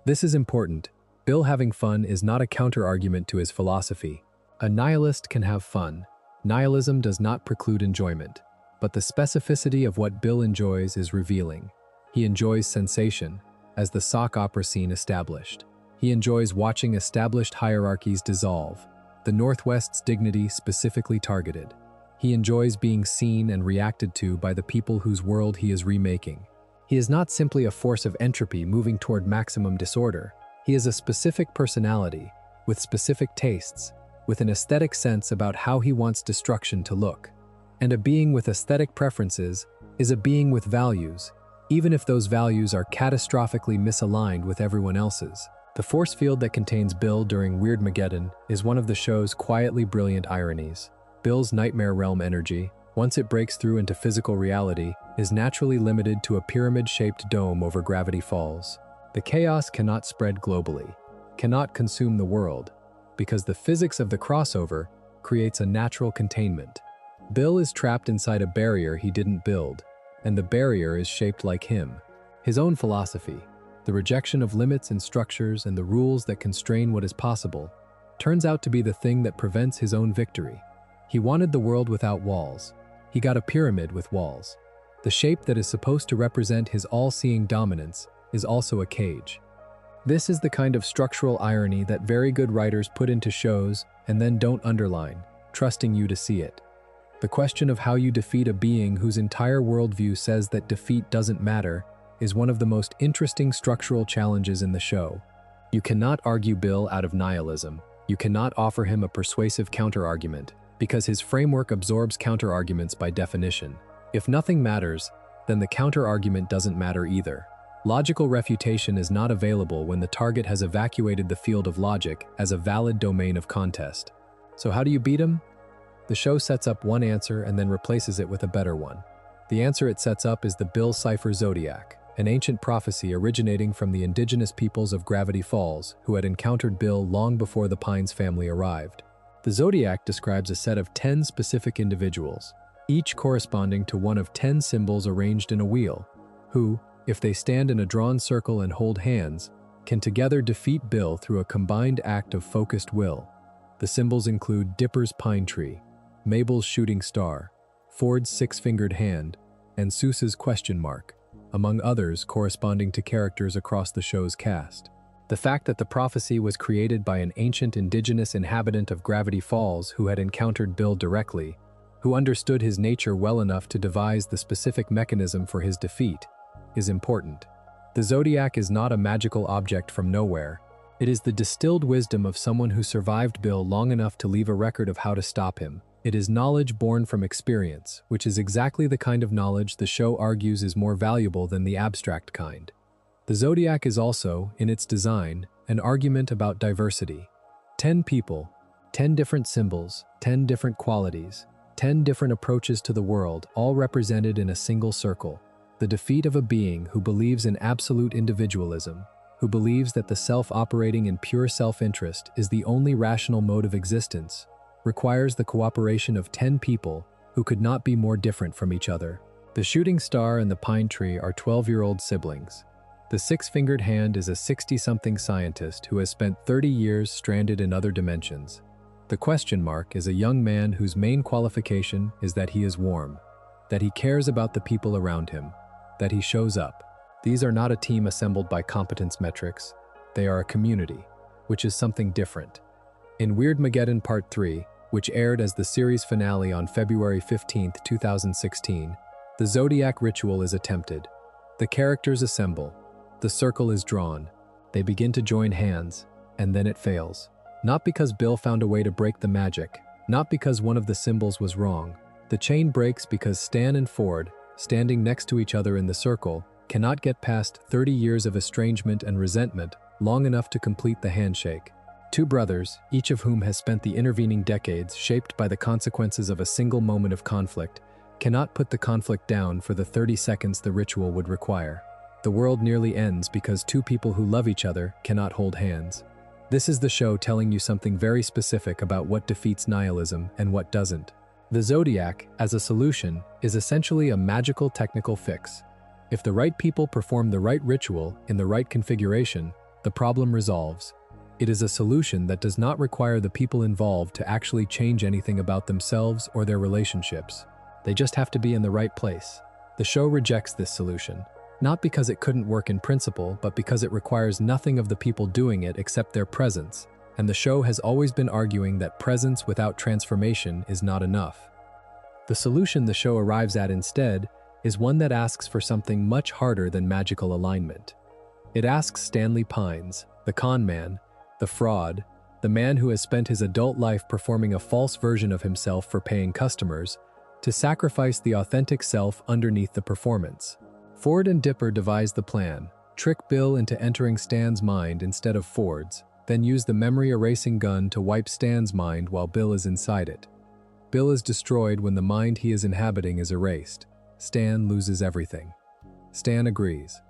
This is important. Bill having fun is not a counter-argument to his philosophy. A nihilist can have fun. Nihilism does not preclude enjoyment, but the specificity of what Bill enjoys is revealing. He enjoys sensation, as the sock opera scene established. He enjoys watching established hierarchies dissolve, the Northwest's dignity specifically targeted. He enjoys being seen and reacted to by the people whose world he is remaking. He is not simply a force of entropy moving toward maximum disorder. He is a specific personality, with specific tastes, with an aesthetic sense about how he wants destruction to look. And a being with aesthetic preferences is a being with values, even if those values are catastrophically misaligned with everyone else's. The force field that contains Bill during Weirdmageddon is one of the show's quietly brilliant ironies. Bill's Nightmare Realm energy, once it breaks through into physical reality, is naturally limited to a pyramid-shaped dome over Gravity Falls. The chaos cannot spread globally, cannot consume the world, because the physics of the crossover creates a natural containment. Bill is trapped inside a barrier he didn't build, and the barrier is shaped like him. His own philosophy. The rejection of limits and structures and the rules that constrain what is possible turns out to be the thing that prevents his own victory. He wanted the world without walls. He got a pyramid with walls. The shape that is supposed to represent his all-seeing dominance is also a cage. This is the kind of structural irony that very good writers put into shows and then don't underline, trusting you to see it. The question of how you defeat a being whose entire worldview says that defeat doesn't matter is one of the most interesting structural challenges in the show. You cannot argue Beale out of nihilism. You cannot offer him a persuasive counterargument, because his framework absorbs counterarguments by definition. If nothing matters, then the counterargument doesn't matter either. Logical refutation is not available when the target has evacuated the field of logic as a valid domain of contest. So how do you beat him? The show sets up one answer and then replaces it with a better one. The answer it sets up is the Beale Cipher Zodiac, an ancient prophecy originating from the indigenous peoples of Gravity Falls who had encountered Beale long before the Pines family arrived. The Zodiac describes a set of 10 specific individuals, each corresponding to one of 10 symbols arranged in a wheel, who, if they stand in a drawn circle and hold hands, can together defeat Beale through a combined act of focused will. The symbols include Dipper's pine tree, Mabel's shooting star, Ford's six-fingered hand, and Seuss's question mark, among others corresponding to characters across the show's cast. The fact that the prophecy was created by an ancient indigenous inhabitant of Gravity Falls who had encountered Beale directly, who understood his nature well enough to devise the specific mechanism for his defeat, is important. The Zodiac is not a magical object from nowhere. It is the distilled wisdom of someone who survived Beale long enough to leave a record of how to stop him. It is knowledge born from experience, which is exactly the kind of knowledge the show argues is more valuable than the abstract kind. The Zodiac is also, in its design, an argument about diversity. 10 people, 10 different symbols, 10 different qualities, 10 different approaches to the world, all represented in a single circle. The defeat of a being who believes in absolute individualism, who believes that the self operating in pure self-interest is the only rational mode of existence, requires the cooperation of 10 people who could not be more different from each other. The shooting star and the pine tree are 12-year-old siblings. The six-fingered hand is a 60-something scientist who has spent 30 years stranded in other dimensions. The question mark is a young man whose main qualification is that he is warm, that he cares about the people around him, that he shows up. These are not a team assembled by competence metrics. They are a community, which is something different. In Weirdmageddon Part 3, which aired as the series finale on February 15, 2016, the Zodiac ritual is attempted. The characters assemble. The circle is drawn. They begin to join hands, and then it fails. Not because Beale found a way to break the magic, not because one of the symbols was wrong. The chain breaks because Stan and Ford, standing next to each other in the circle, cannot get past 30 years of estrangement and resentment long enough to complete the handshake. Two brothers, each of whom has spent the intervening decades shaped by the consequences of a single moment of conflict, cannot put the conflict down for the 30 seconds the ritual would require. The world nearly ends because two people who love each other cannot hold hands. This is the show telling you something very specific about what defeats nihilism and what doesn't. The Zodiac, as a solution, is essentially a magical technical fix. If the right people perform the right ritual in the right configuration, the problem resolves. It is a solution that does not require the people involved to actually change anything about themselves or their relationships. They just have to be in the right place. The show rejects this solution, not because it couldn't work in principle, but because it requires nothing of the people doing it except their presence, and the show has always been arguing that presence without transformation is not enough. The solution the show arrives at instead is one that asks for something much harder than magical alignment. It asks Stanley Pines, the con man, the fraud, the man who has spent his adult life performing a false version of himself for paying customers, to sacrifice the authentic self underneath the performance. Ford and Dipper devise the plan, trick Beale into entering Stan's mind instead of Ford's, then use the memory-erasing gun to wipe Stan's mind while Beale is inside it. Beale is destroyed when the mind he is inhabiting is erased. Stan loses everything. Stan agrees.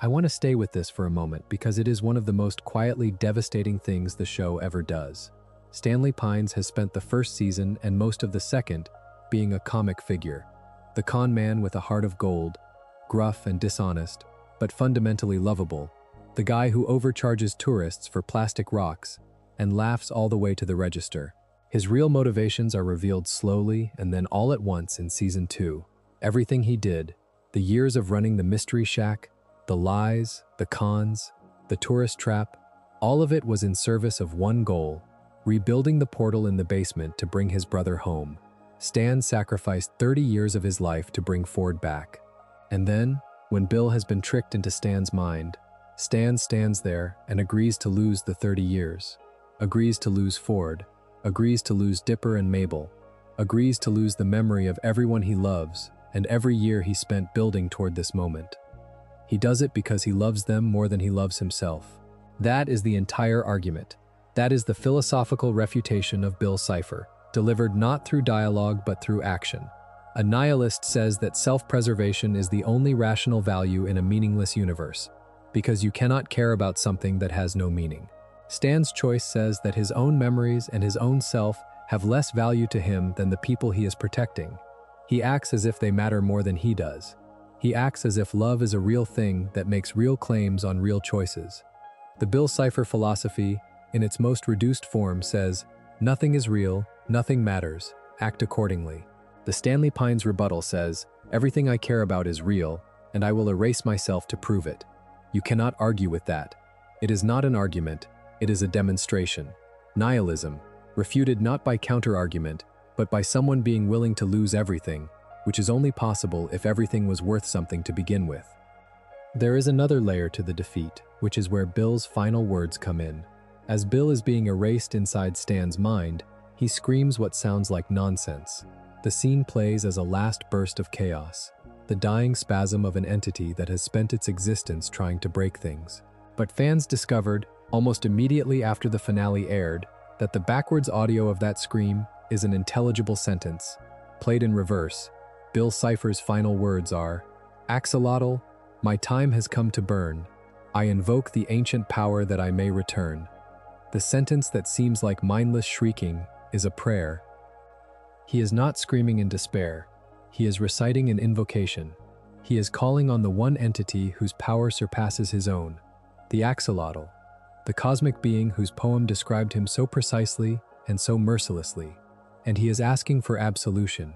I want to stay with this for a moment because it is one of the most quietly devastating things the show ever does. Stanley Pines has spent the first season and most of the second being a comic figure, the con man with a heart of gold, gruff and dishonest, but fundamentally lovable. The guy who overcharges tourists for plastic rocks and laughs all the way to the register. His real motivations are revealed slowly and then all at once in Season 2. Everything he did, the years of running the mystery shack, the lies, the cons, the tourist trap, all of it was in service of one goal: rebuilding the portal in the basement to bring his brother home. Stan sacrificed 30 years of his life to bring Ford back. And then, when Bill has been tricked into Stan's mind, Stan stands there and agrees to lose the 30 years, agrees to lose Ford, agrees to lose Dipper and Mabel, agrees to lose the memory of everyone he loves and every year he spent building toward this moment. He does it because he loves them more than he loves himself. That is the entire argument. That is the philosophical refutation of Bill's Cipher, delivered not through dialogue but through action. A nihilist says that self-preservation is the only rational value in a meaningless universe, because you cannot care about something that has no meaning. Stan's choice says that his own memories and his own self have less value to him than the people he is protecting. He acts as if they matter more than he does. He acts as if love is a real thing that makes real claims on real choices. The Bill Cipher philosophy, in its most reduced form, says, nothing is real, nothing matters, act accordingly. The Stanley Pines rebuttal says, everything I care about is real, and I will erase myself to prove it. You cannot argue with that. It is not an argument, it is a demonstration. Nihilism, refuted not by counter-argument, but by someone being willing to lose everything, which is only possible if everything was worth something to begin with. There is another layer to the defeat, which is where Bill's final words come in. As Bill is being erased inside Stan's mind, he screams what sounds like nonsense. The scene plays as a last burst of chaos, the dying spasm of an entity that has spent its existence trying to break things. But fans discovered, almost immediately after the finale aired, that the backwards audio of that scream is an intelligible sentence. Played in reverse, Bill Cipher's final words are, Axolotl, my time has come to burn. I invoke the ancient power that I may return. The sentence that seems like mindless shrieking is a prayer. He is not screaming in despair. He is reciting an invocation. He is calling on the one entity whose power surpasses his own, the axolotl, the cosmic being whose poem described him so precisely and so mercilessly. And he is asking for absolution.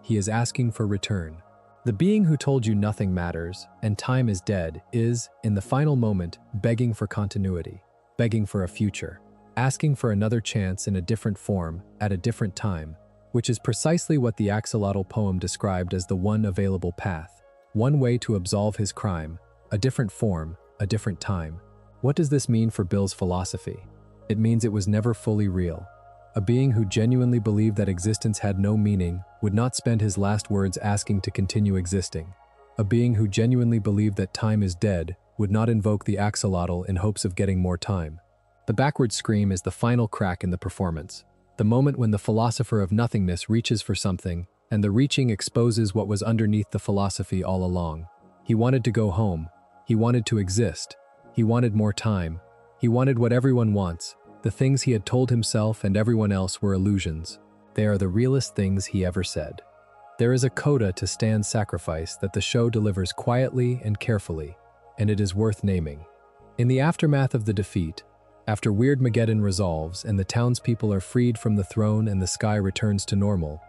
He is asking for return. The being who told you nothing matters and time is dead is, in the final moment, begging for continuity, begging for a future, asking for another chance in a different form at a different time, which is precisely what the axolotl poem described as the one available path, one way to absolve his crime, a different form, a different time. What does this mean for Bill's philosophy? It means it was never fully real. A being who genuinely believed that existence had no meaning would not spend his last words asking to continue existing. A being who genuinely believed that time is dead would not invoke the axolotl in hopes of getting more time. The backward scream is the final crack in the performance, the moment when the philosopher of nothingness reaches for something, and the reaching exposes what was underneath the philosophy all along. He wanted to go home. He wanted to exist. He wanted more time. He wanted what everyone wants. The things he had told himself and everyone else were illusions. They are the realest things he ever said. There is a coda to Stan's sacrifice that the show delivers quietly and carefully, and it is worth naming. In the aftermath of the defeat, after Weirdmageddon resolves and the townspeople are freed from the throne and the sky returns to normal,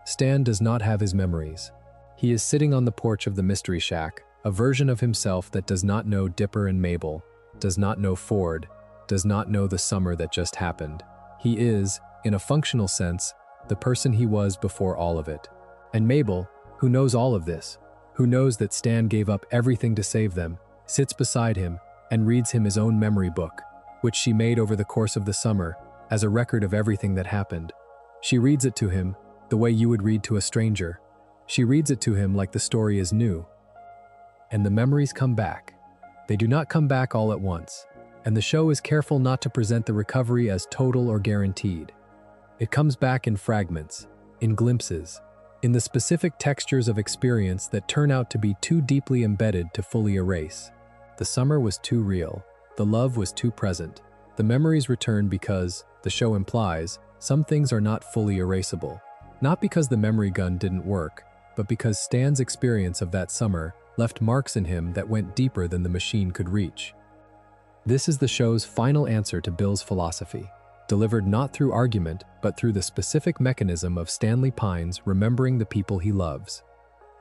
Stan does not have his memories. He is sitting on the porch of the Mystery Shack, a version of himself that does not know Dipper and Mabel, does not know Ford, does not know the summer that just happened. He is, in a functional sense, the person he was before all of it. And Mabel, who knows all of this, who knows that Stan gave up everything to save them, sits beside him and reads him his own memory book, which she made over the course of the summer as a record of everything that happened. She reads it to him the way you would read to a stranger. She reads it to him like the story is new. And the memories come back. They do not come back all at once, and the show is careful not to present the recovery as total or guaranteed. It comes back in fragments, in glimpses, in the specific textures of experience that turn out to be too deeply embedded to fully erase. The summer was too real. The love was too present. The memories return because, the show implies, some things are not fully erasable. Not because the memory gun didn't work, but because Stan's experience of that summer left marks in him that went deeper than the machine could reach. This is the show's final answer to Beale's philosophy, delivered not through argument, but through the specific mechanism of Stanley Pine's remembering the people he loves.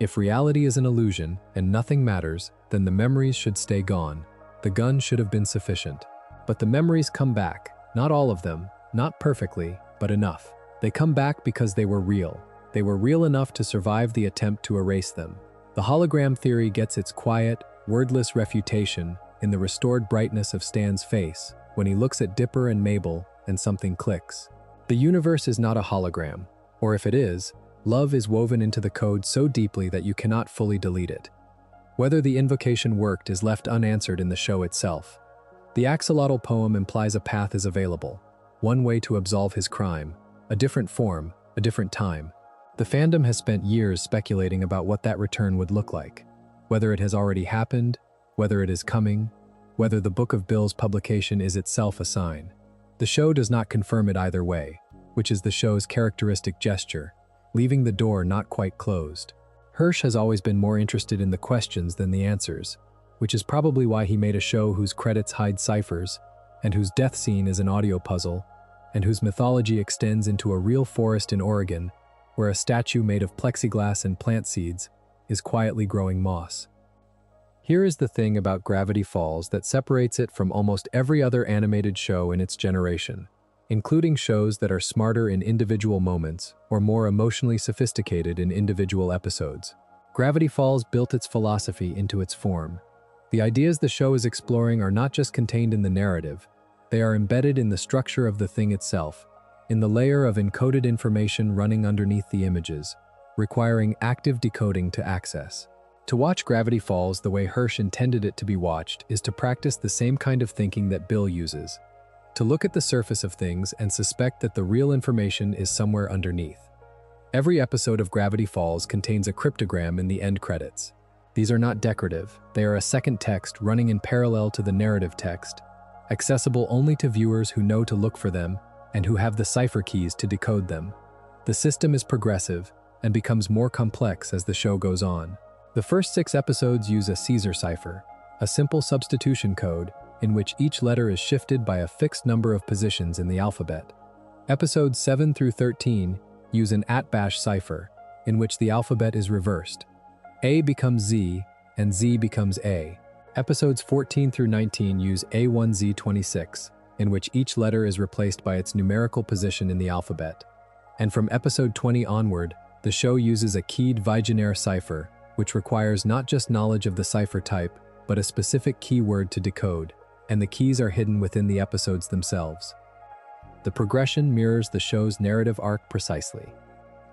If reality is an illusion and nothing matters, then the memories should stay gone. The gun should have been sufficient. But the memories come back, not all of them, not perfectly, but enough. They come back because they were real. They were real enough to survive the attempt to erase them. The hologram theory gets its quiet, wordless refutation in the restored brightness of Stan's face when he looks at Dipper and Mabel and something clicks. The universe is not a hologram, or if it is, love is woven into the code so deeply that you cannot fully delete it. Whether the invocation worked is left unanswered in the show itself. The axolotl poem implies a path is available, one way to absolve his crime, a different form, a different time. The fandom has spent years speculating about what that return would look like, whether it has already happened, whether it is coming, whether the Book of Beale's publication is itself a sign. The show does not confirm it either way, which is the show's characteristic gesture, leaving the door not quite closed. Hirsch has always been more interested in the questions than the answers, which is probably why he made a show whose credits hide ciphers, and whose death scene is an audio puzzle, and whose mythology extends into a real forest in Oregon, where a statue made of plexiglass and plant seeds is quietly growing moss. Here is the thing about Gravity Falls that separates it from almost every other animated show in its generation, including shows that are smarter in individual moments or more emotionally sophisticated in individual episodes. Gravity Falls built its philosophy into its form. The ideas the show is exploring are not just contained in the narrative, they are embedded in the structure of the thing itself, in the layer of encoded information running underneath the images, requiring active decoding to access. To watch Gravity Falls the way Hirsch intended it to be watched is to practice the same kind of thinking that Beale uses, to look at the surface of things and suspect that the real information is somewhere underneath. Every episode of Gravity Falls contains a cryptogram in the end credits. These are not decorative, they are a second text running in parallel to the narrative text, accessible only to viewers who know to look for them and who have the cipher keys to decode them. The system is progressive and becomes more complex as the show goes on. The first 6 episodes use a Caesar cipher, a simple substitution code in which each letter is shifted by a fixed number of positions in the alphabet. Episodes 7 through 13 use an @bash cipher, in which the alphabet is reversed. A becomes Z, and Z becomes A. Episodes 14 through 19 use A1Z26, in which each letter is replaced by its numerical position in the alphabet. And from episode 20 onward, the show uses a keyed Vigenère cipher, which requires not just knowledge of the cipher type, but a specific keyword to decode, and the keys are hidden within the episodes themselves. The progression mirrors the show's narrative arc precisely.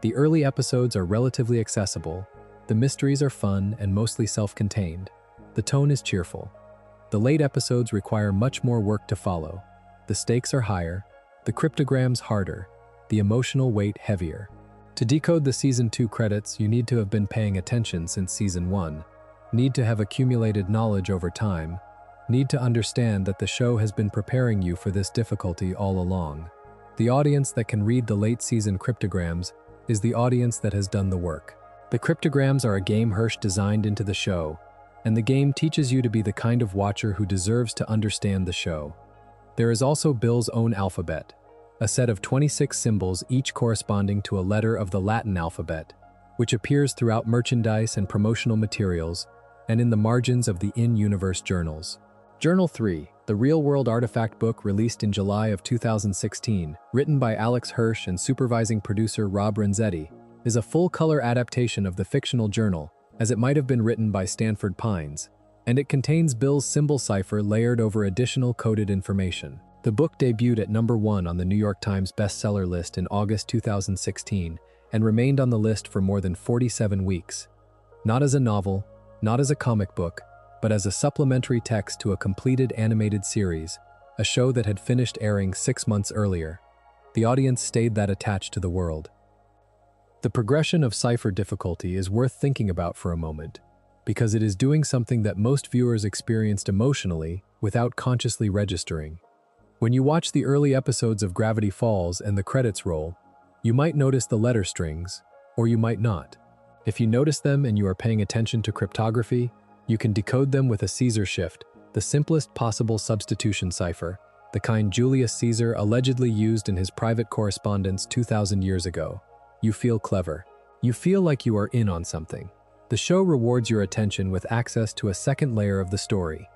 The early episodes are relatively accessible, the mysteries are fun and mostly self-contained, the tone is cheerful. The late episodes require much more work to follow. The stakes are higher, the cryptograms harder, the emotional weight heavier. To decode the Season 2 credits, you need to have been paying attention since Season 1, need to have accumulated knowledge over time, need to understand that the show has been preparing you for this difficulty all along. The audience that can read the late season cryptograms is the audience that has done the work. The cryptograms are a game Hirsch designed into the show, and the game teaches you to be the kind of watcher who deserves to understand the show. There is also Beale's own alphabet, a set of 26 symbols each corresponding to a letter of the Latin alphabet, which appears throughout merchandise and promotional materials and in the margins of the in-universe journals. Journal 3, the real-world artifact book released in July of 2016, written by Alex Hirsch and supervising producer Rob Renzetti, is a full-color adaptation of the fictional journal, as it might have been written by Stanford Pines, and it contains Beale's symbol cipher layered over additional coded information. The book debuted at number 1 on the New York Times bestseller list in August 2016 and remained on the list for more than 47 weeks. Not as a novel, not as a comic book, but as a supplementary text to a completed animated series, a show that had finished airing 6 months earlier. The audience stayed that attached to the world. The progression of cipher difficulty is worth thinking about for a moment, because it is doing something that most viewers experienced emotionally without consciously registering. When you watch the early episodes of Gravity Falls and the credits roll, you might notice the letter strings, or you might not. If you notice them and you are paying attention to cryptography, you can decode them with a Caesar shift, the simplest possible substitution cipher, the kind Julius Caesar allegedly used in his private correspondence 2,000 years ago. You feel clever. You feel like you are in on something. The show rewards your attention with access to a second layer of the story.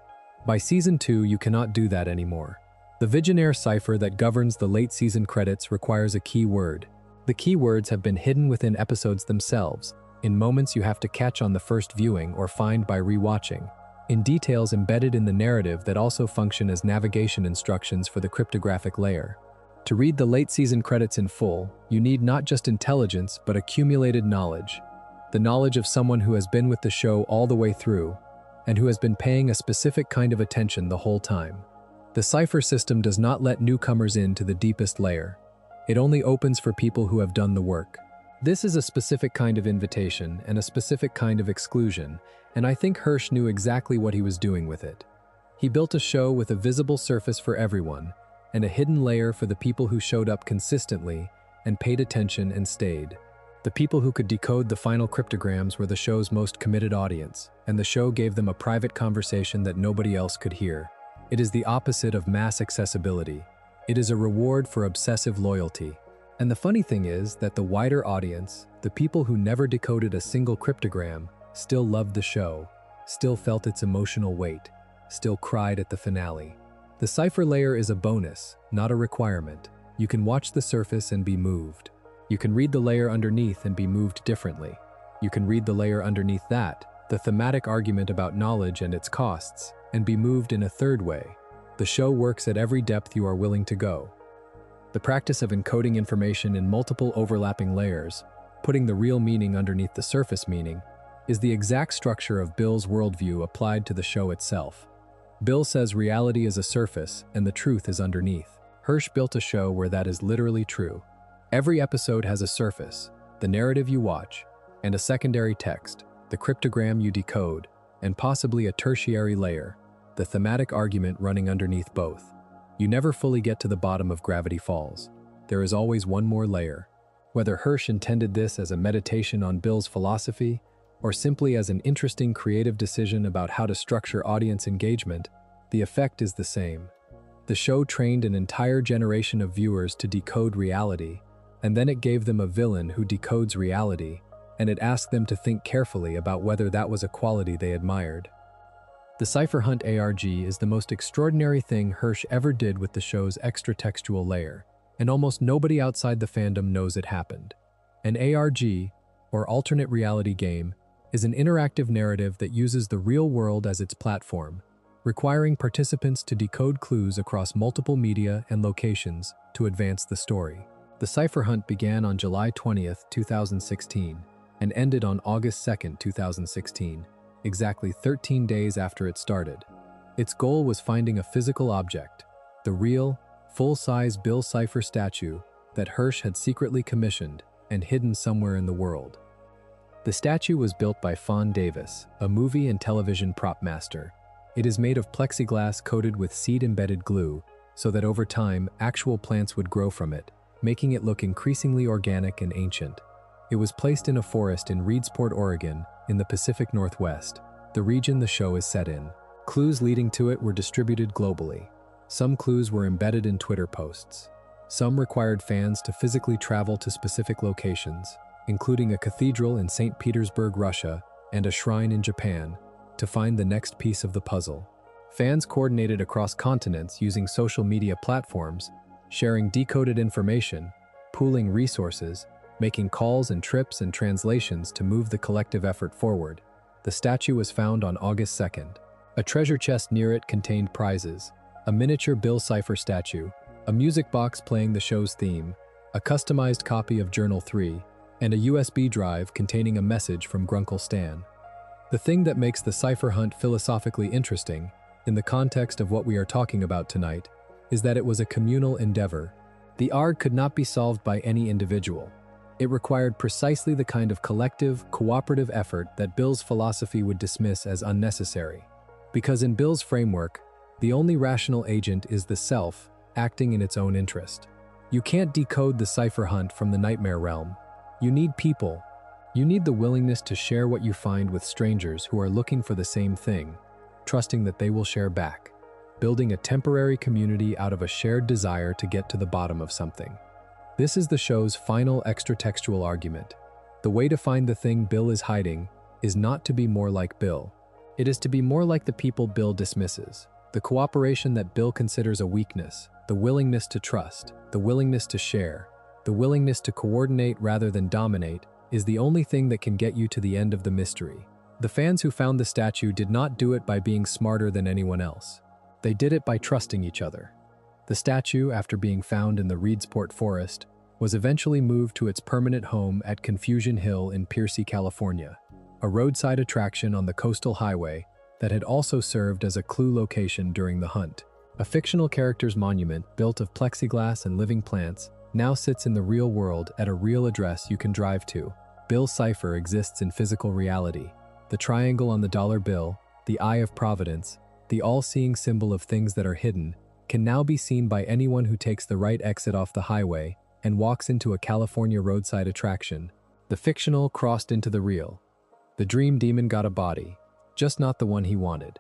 By season 2, you cannot do that anymore. The Vigenère cipher that governs the late season credits requires a key word. The key words have been hidden within episodes themselves, in moments you have to catch on the first viewing or find by rewatching, in details embedded in the narrative that also function as navigation instructions for the cryptographic layer. To read the late season credits in full, you need not just intelligence but accumulated knowledge. The knowledge of someone who has been with the show all the way through, and who has been paying a specific kind of attention the whole time. The cipher system does not let newcomers into the deepest layer. It only opens for people who have done the work. This is a specific kind of invitation and a specific kind of exclusion, and I think Hirsch knew exactly what he was doing with it. He built a show with a visible surface for everyone, and a hidden layer for the people who showed up consistently and paid attention and stayed. The people who could decode the final cryptograms were the show's most committed audience, and the show gave them a private conversation that nobody else could hear. It is the opposite of mass accessibility. It is a reward for obsessive loyalty. And the funny thing is that the wider audience, the people who never decoded a single cryptogram, still loved the show, still felt its emotional weight, still cried at the finale. The cipher layer is a bonus, not a requirement. You can watch the surface and be moved. You can read the layer underneath and be moved differently. You can read the layer underneath that, the thematic argument about knowledge and its costs, and be moved in a third way. The show works at every depth you are willing to go. The practice of encoding information in multiple overlapping layers, putting the real meaning underneath the surface meaning, is the exact structure of Beale's worldview applied to the show itself. Beale says reality is a surface and the truth is underneath. Hirsch built a show where that is literally true. Every episode has a surface, the narrative you watch, and a secondary text, the cryptogram you decode, and possibly a tertiary layer, the thematic argument running underneath both. You never fully get to the bottom of Gravity Falls. There is always one more layer. Whether Hirsch intended this as a meditation on Beale's philosophy, or simply as an interesting creative decision about how to structure audience engagement, the effect is the same. The show trained an entire generation of viewers to decode reality, and then it gave them a villain who decodes reality, and it asked them to think carefully about whether that was a quality they admired. The Cipher Hunt ARG is the most extraordinary thing Hirsch ever did with the show's extra-textual layer, and almost nobody outside the fandom knows it happened. An ARG, or alternate reality game, is an interactive narrative that uses the real world as its platform, requiring participants to decode clues across multiple media and locations to advance the story. The Cipher Hunt began on July 20th, 2016, and ended on August 2nd, 2016, exactly 13 days after it started. Its goal was finding a physical object, the real, full-size Beale Cipher statue that Hirsch had secretly commissioned and hidden somewhere in the world. The statue was built by Fawn Davis, a movie and television prop master. It is made of plexiglass coated with seed-embedded glue so that over time, actual plants would grow from it, making it look increasingly organic and ancient. It was placed in a forest in Reedsport, Oregon, in the Pacific Northwest, the region the show is set in. Clues leading to it were distributed globally. Some clues were embedded in Twitter posts. Some required fans to physically travel to specific locations, including a cathedral in St. Petersburg, Russia, and a shrine in Japan, to find the next piece of the puzzle. Fans coordinated across continents using social media platforms, sharing decoded information, pooling resources, making calls and trips and translations to move the collective effort forward. The statue was found on August 2nd. A treasure chest near it contained prizes, a miniature Beale Cipher statue, a music box playing the show's theme, a customized copy of Journal 3, and a USB drive containing a message from Grunkle Stan. The thing that makes the Cipher Hunt philosophically interesting, in the context of what we are talking about tonight, is that it was a communal endeavor. The ARG could not be solved by any individual. It required precisely the kind of collective, cooperative effort that Beale's philosophy would dismiss as unnecessary. Because in Beale's framework, the only rational agent is the self, acting in its own interest. You can't decode the Cipher Hunt from the nightmare realm. You need people, You need the willingness to share what you find with strangers who are looking for the same thing, trusting that they will share back, building a temporary community out of a shared desire to get to the bottom of something. This is the show's final extra-textual argument. The way to find the thing Bill is hiding is not to be more like Bill. It is to be more like the people Bill dismisses, the cooperation that Bill considers a weakness, the willingness to trust, the willingness to share, the willingness to coordinate rather than dominate is the only thing that can get you to the end of the mystery. The fans who found the statue did not do it by being smarter than anyone else. They did it by trusting each other. The statue, after being found in the Reedsport Forest, was eventually moved to its permanent home at Confusion Hill in Piercy, California, a roadside attraction on the coastal highway that had also served as a clue location during the hunt. A fictional character's monument, built of plexiglass and living plants, now sits in the real world at a real address you can drive to. Bill's cipher exists in physical reality. The triangle on the dollar bill, the Eye of Providence, the all-seeing symbol of things that are hidden, can now be seen by anyone who takes the right exit off the highway and walks into a California roadside attraction. The fictional crossed into the real. The dream demon got a body, just not the one he wanted.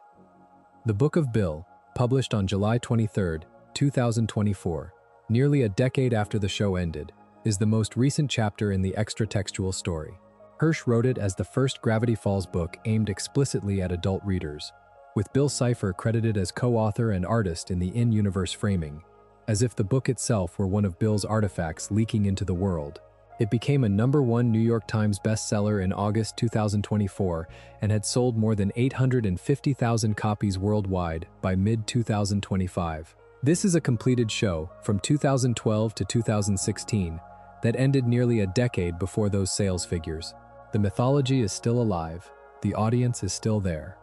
The Book of Bill, published on July 23, 2024, nearly a decade after the show ended, is the most recent chapter in the extra-textual story. Hirsch wrote it as the first Gravity Falls book aimed explicitly at adult readers, with Bill Cipher credited as co-author and artist in the in-universe framing, as if the book itself were one of Bill's artifacts leaking into the world. It became a #1 New York Times bestseller in August 2024 and had sold more than 850,000 copies worldwide by mid-2025. This is a completed show from 2012 to 2016 that ended nearly a decade before those sales figures. The mythology is still alive, the audience is still there.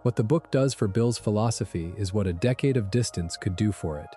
What the book does for Bill's philosophy is what a decade of distance could do for it.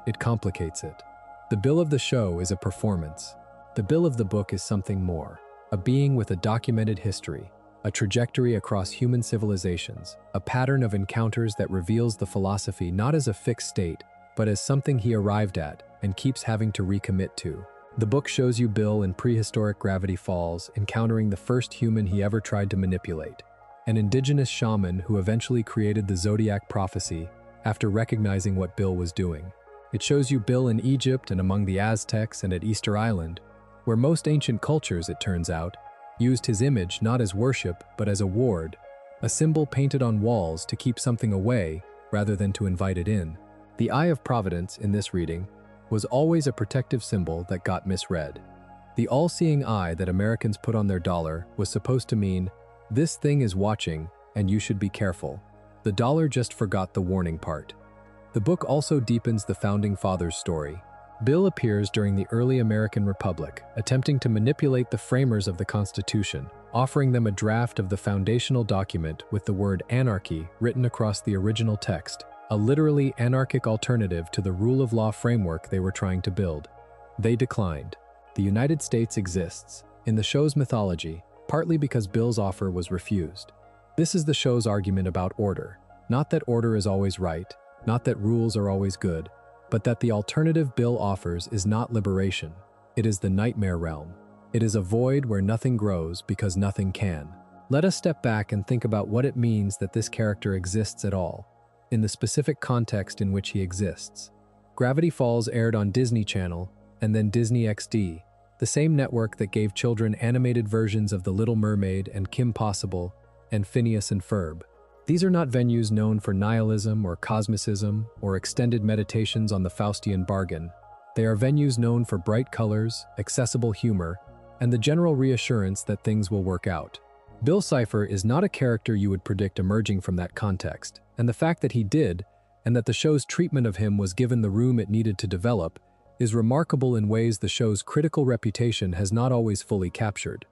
It complicates it. The Bill of the show is a performance. The Bill of the book is something more, a being with a documented history, a trajectory across human civilizations, a pattern of encounters that reveals the philosophy not as a fixed state, but as something he arrived at and keeps having to recommit to. The book shows you Bill in prehistoric Gravity Falls encountering the first human he ever tried to manipulate, an indigenous shaman who eventually created the Zodiac prophecy after recognizing what Bill was doing. It shows you Bill in Egypt and among the Aztecs and at Easter Island, where most ancient cultures, it turns out, used his image not as worship but as a ward, a symbol painted on walls to keep something away rather than to invite it in. The Eye of Providence in this reading was always a protective symbol that got misread. The all-seeing eye that Americans put on their dollar was supposed to mean, this thing is watching and you should be careful. The dollar just forgot the warning part. The book also deepens the Founding Fathers' story. Bill appears during the early American Republic, attempting to manipulate the framers of the Constitution, offering them a draft of the foundational document with the word anarchy written across the original text, a literally anarchic alternative to the rule of law framework they were trying to build. They declined. The United States exists, in the show's mythology, partly because Bill's offer was refused. This is the show's argument about order. Not that order is always right, not that rules are always good, but that the alternative Bill offers is not liberation. It is the nightmare realm. It is a void where nothing grows because nothing can. Let us step back and think about what it means that this character exists at all, in the specific context in which he exists. Gravity Falls aired on Disney Channel and then Disney XD, the same network that gave children animated versions of The Little Mermaid and Kim Possible and Phineas and Ferb. These are not venues known for nihilism or cosmicism or extended meditations on the Faustian bargain. They are venues known for bright colors, accessible humor, and the general reassurance that things will work out. Bill Cipher is not a character you would predict emerging from that context, and the fact that he did, and that the show's treatment of him was given the room it needed to develop, is remarkable in ways the show's critical reputation has not always fully captured.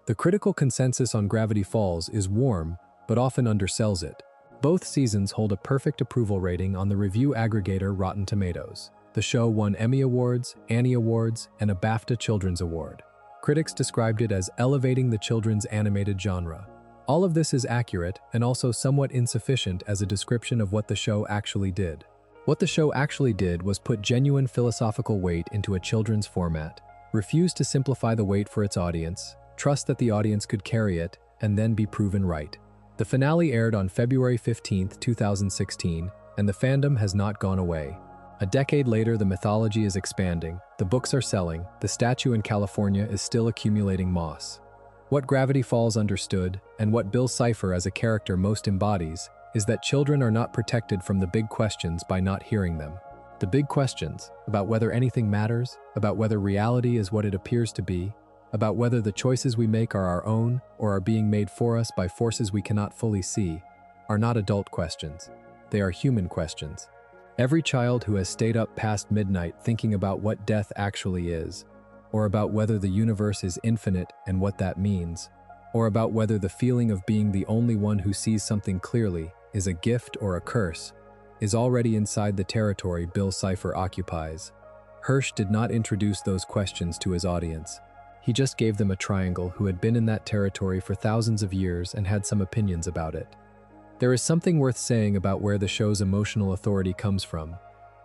The critical consensus on Gravity Falls is warm, but often undersells it. Both seasons hold a perfect approval rating on the review aggregator Rotten Tomatoes. The show won Emmy Awards, Annie Awards, and a BAFTA Children's Award. Critics described it as elevating the children's animated genre. All of this is accurate and also somewhat insufficient as a description of what the show actually did. What the show actually did was put genuine philosophical weight into a children's format, refused to simplify the weight for its audience, trust that the audience could carry it, and then be proven right. The finale aired on February 15, 2016, and the fandom has not gone away. A decade later, the mythology is expanding, the books are selling, the statue in California is still accumulating moss. What Gravity Falls understood, and what Beale Cipher as a character most embodies, is that children are not protected from the big questions by not hearing them. The big questions, about whether anything matters, about whether reality is what it appears to be, about whether the choices we make are our own or are being made for us by forces we cannot fully see, are not adult questions. They are human questions. Every child who has stayed up past midnight thinking about what death actually is, or about whether the universe is infinite and what that means, or about whether the feeling of being the only one who sees something clearly is a gift or a curse, is already inside the territory Beale Cipher occupies. Hirsch did not introduce those questions to his audience. He just gave them a triangle who had been in that territory for thousands of years and had some opinions about it. There is something worth saying about where the show's emotional authority comes from,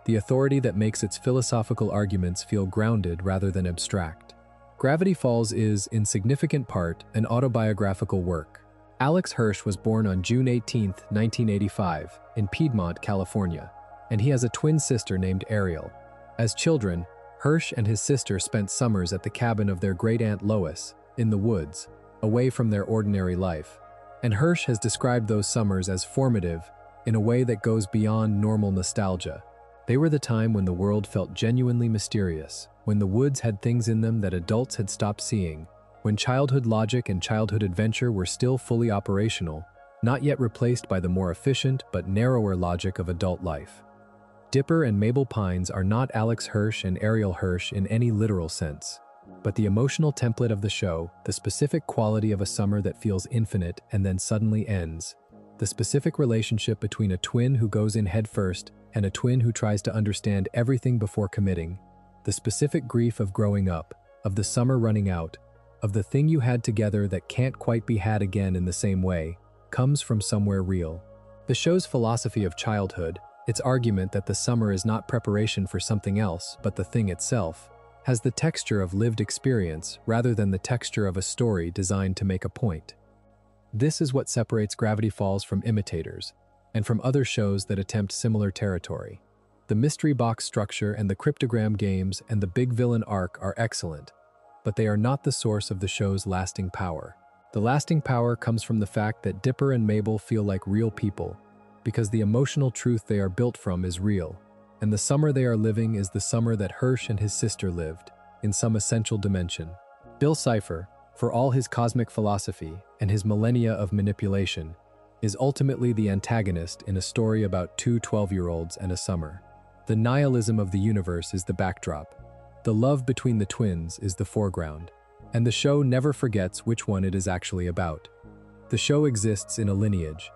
the authority that makes its philosophical arguments feel grounded rather than abstract. Gravity Falls is, in significant part, an autobiographical work. Alex Hirsch was born on June 18, 1985, in Piedmont, California, and he has a twin sister named Ariel. As children, Hirsch and his sister spent summers at the cabin of their great-aunt Lois, in the woods, away from their ordinary life. And Hirsch has described those summers as formative in a way that goes beyond normal nostalgia. They were the time when the world felt genuinely mysterious, when the woods had things in them that adults had stopped seeing, when childhood logic and childhood adventure were still fully operational, not yet replaced by the more efficient but narrower logic of adult life. Dipper and Mabel Pines are not Alex Hirsch and Ariel Hirsch in any literal sense, but the emotional template of the show, the specific quality of a summer that feels infinite and then suddenly ends, the specific relationship between a twin who goes in headfirst and a twin who tries to understand everything before committing, the specific grief of growing up, of the summer running out, of the thing you had together that can't quite be had again in the same way, comes from somewhere real. The show's philosophy of childhood, its argument that the summer is not preparation for something else but the thing itself, has the texture of lived experience rather than the texture of a story designed to make a point. This is what separates Gravity Falls from imitators, and from other shows that attempt similar territory. The mystery box structure and the cryptogram games and the big villain arc are excellent, but they are not the source of the show's lasting power. The lasting power comes from the fact that Dipper and Mabel feel like real people, because the emotional truth they are built from is real, and the summer they are living is the summer that Hirsch and his sister lived, in some essential dimension. Beale Cipher, for all his cosmic philosophy and his millennia of manipulation, is ultimately the antagonist in a story about two 12-year-olds and a summer. The nihilism of the universe is the backdrop. The love between the twins is the foreground, and the show never forgets which one it is actually about. The show exists in a lineage.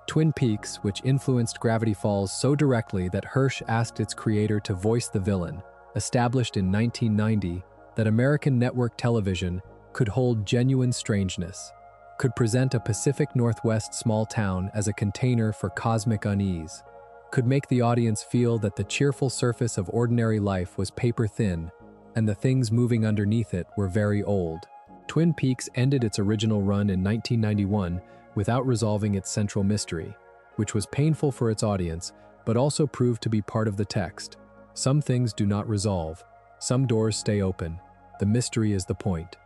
Twin Peaks, which influenced Gravity Falls so directly that Hirsch asked its creator to voice the villain, established in 1990 that American network television could hold genuine strangeness, could present a Pacific Northwest small town as a container for cosmic unease, could make the audience feel that the cheerful surface of ordinary life was paper-thin and the things moving underneath it were very old. Twin Peaks ended its original run in 1991 without resolving its central mystery, which was painful for its audience, but also proved to be part of the text. Some things do not resolve. Some doors stay open. The mystery is the point.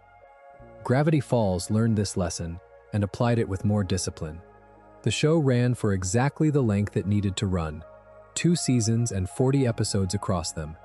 Gravity Falls learned this lesson and applied it with more discipline. The show ran for exactly the length it needed to run, 2 seasons and 40 episodes across them,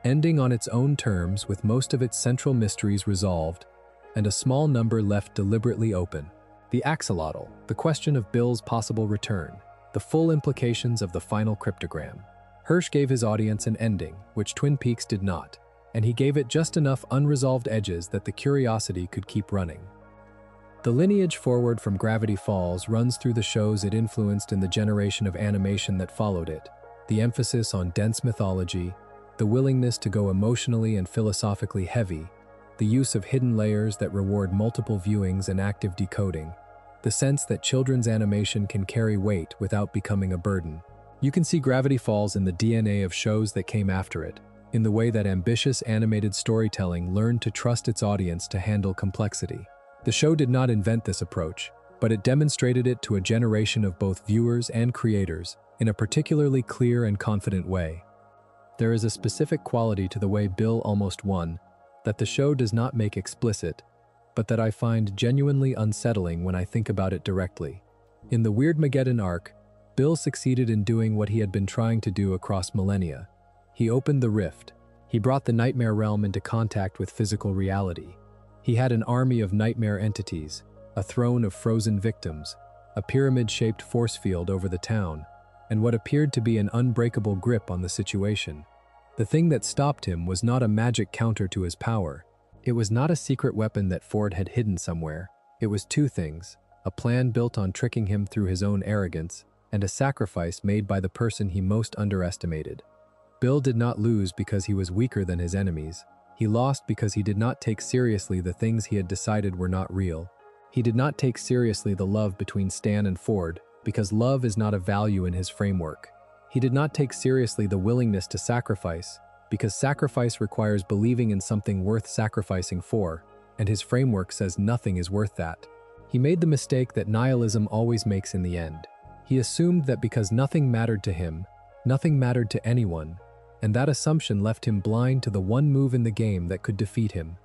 ending on its own terms with most of its central mysteries resolved and a small number left deliberately open. The axolotl, the question of Bill's possible return, the full implications of the final cryptogram. Hirsch gave his audience an ending, which Twin Peaks did not, and he gave it just enough unresolved edges that the curiosity could keep running. The lineage forward from Gravity Falls runs through the shows it influenced in the generation of animation that followed it, the emphasis on dense mythology, the willingness to go emotionally and philosophically heavy, the use of hidden layers that reward multiple viewings and active decoding, the sense that children's animation can carry weight without becoming a burden. You can see Gravity Falls in the DNA of shows that came after it, in the way that ambitious animated storytelling learned to trust its audience to handle complexity. The show did not invent this approach, but it demonstrated it to a generation of both viewers and creators in a particularly clear and confident way. There is a specific quality to the way Beale almost won that the show does not make explicit, but that I find genuinely unsettling when I think about it directly. In the Weirdmageddon arc, Beale succeeded in doing what he had been trying to do across millennia. He opened the rift. He brought the nightmare realm into contact with physical reality. He had an army of nightmare entities, a throne of frozen victims, a pyramid-shaped force field over the town, and what appeared to be an unbreakable grip on the situation. The thing that stopped him was not a magic counter to his power. It was not a secret weapon that Ford had hidden somewhere. It was two things: a plan built on tricking him through his own arrogance, and a sacrifice made by the person he most underestimated. Beale did not lose because he was weaker than his enemies. He lost because he did not take seriously the things he had decided were not real. He did not take seriously the love between Stan and Ford, because love is not a value in his framework. He did not take seriously the willingness to sacrifice, because sacrifice requires believing in something worth sacrificing for, and his framework says nothing is worth that. He made the mistake that nihilism always makes in the end. He assumed that because nothing mattered to him, nothing mattered to anyone, and that assumption left him blind to the one move in the game that could defeat him.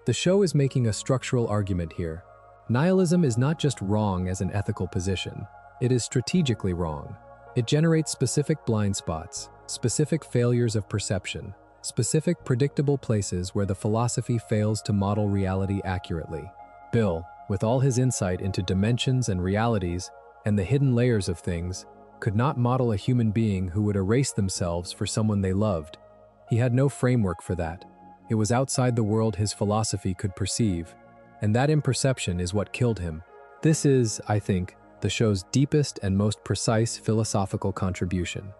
The show is making a structural argument here. Nihilism is not just wrong as an ethical position, it is strategically wrong. It generates specific blind spots, specific failures of perception, specific predictable places where the philosophy fails to model reality accurately. Beale, with all his insight into dimensions and realities and the hidden layers of things, could not model a human being who would erase themselves for someone they loved. He had no framework for that. It was outside the world his philosophy could perceive, and that imperception is what killed him. This is, I think, the show's deepest and most precise philosophical contribution.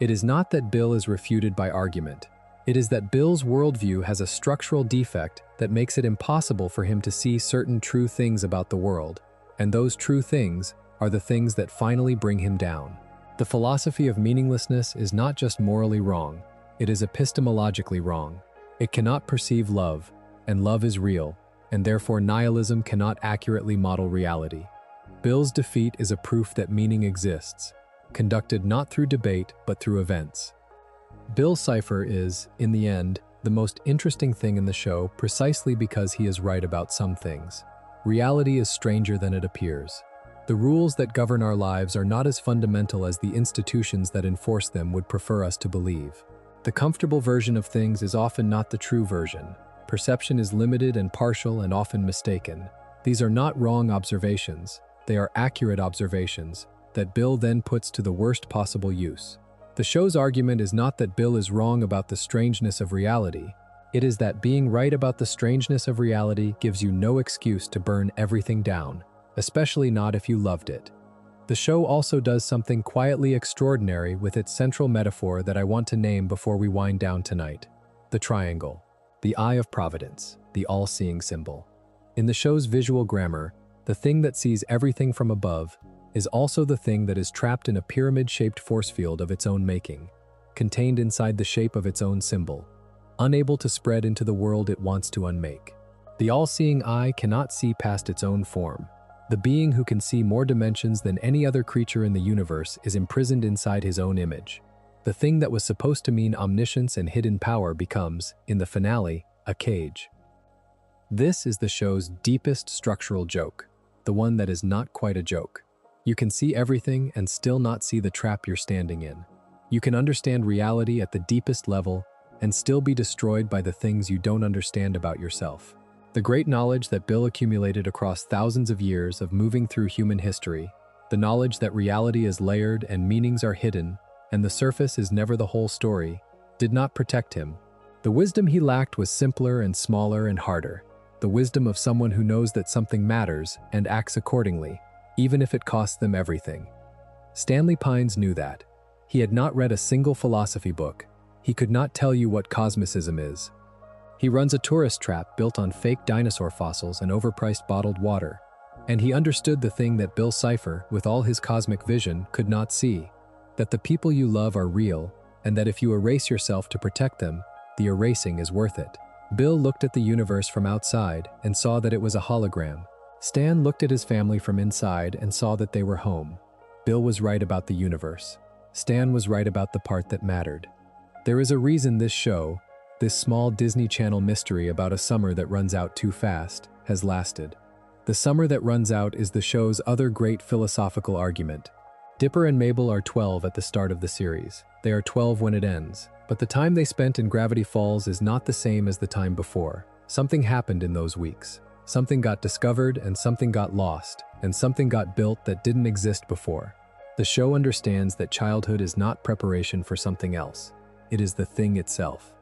It is not that Beale is refuted by argument. It is that Beale's worldview has a structural defect that makes it impossible for him to see certain true things about the world, and those true things are the things that finally bring him down. The philosophy of meaninglessness is not just morally wrong, it is epistemologically wrong. It cannot perceive love, and love is real, and therefore nihilism cannot accurately model reality. Beale's defeat is a proof that meaning exists, conducted not through debate but through events. Beale's cipher is, in the end, the most interesting thing in the show precisely because he is right about some things. Reality is stranger than it appears. The rules that govern our lives are not as fundamental as the institutions that enforce them would prefer us to believe. The comfortable version of things is often not the true version. Perception is limited and partial and often mistaken. These are not wrong observations. They are accurate observations that Beale then puts to the worst possible use. The show's argument is not that Beale is wrong about the strangeness of reality. It is that being right about the strangeness of reality gives you no excuse to burn everything down, especially not if you loved it. The show also does something quietly extraordinary with its central metaphor that I want to name before we wind down tonight: the triangle, the Eye of Providence, the all-seeing symbol. In the show's visual grammar, the thing that sees everything from above is also the thing that is trapped in a pyramid-shaped force field of its own making, contained inside the shape of its own symbol, unable to spread into the world it wants to unmake. The all-seeing eye cannot see past its own form. The being who can see more dimensions than any other creature in the universe is imprisoned inside his own image. The thing that was supposed to mean omniscience and hidden power becomes, in the finale, a cage. This is the show's deepest structural joke, the one that is not quite a joke. You can see everything and still not see the trap you're standing in. You can understand reality at the deepest level and still be destroyed by the things you don't understand about yourself. The great knowledge that Beale accumulated across thousands of years of moving through human history, the knowledge that reality is layered and meanings are hidden, and the surface is never the whole story, did not protect him. The wisdom he lacked was simpler and smaller and harder. The wisdom of someone who knows that something matters and acts accordingly, even if it costs them everything. Stanley Pines knew that. He had not read a single philosophy book. He could not tell you what cosmicism is. He runs a tourist trap built on fake dinosaur fossils and overpriced bottled water. And he understood the thing that Beale Cipher, with all his cosmic vision, could not see: that the people you love are real, and that if you erase yourself to protect them, the erasing is worth it. Beale looked at the universe from outside and saw that it was a hologram. Stan looked at his family from inside and saw that they were home. Bill was right about the universe. Stan was right about the part that mattered. There is a reason this show, this small Disney Channel mystery about a summer that runs out too fast, has lasted. The summer that runs out is the show's other great philosophical argument. Dipper and Mabel are 12 at the start of the series. They are 12 when it ends, but the time they spent in Gravity Falls is not the same as the time before. Something happened in those weeks. Something got discovered and something got lost, and something got built that didn't exist before. The show understands that childhood is not preparation for something else. It is the thing itself.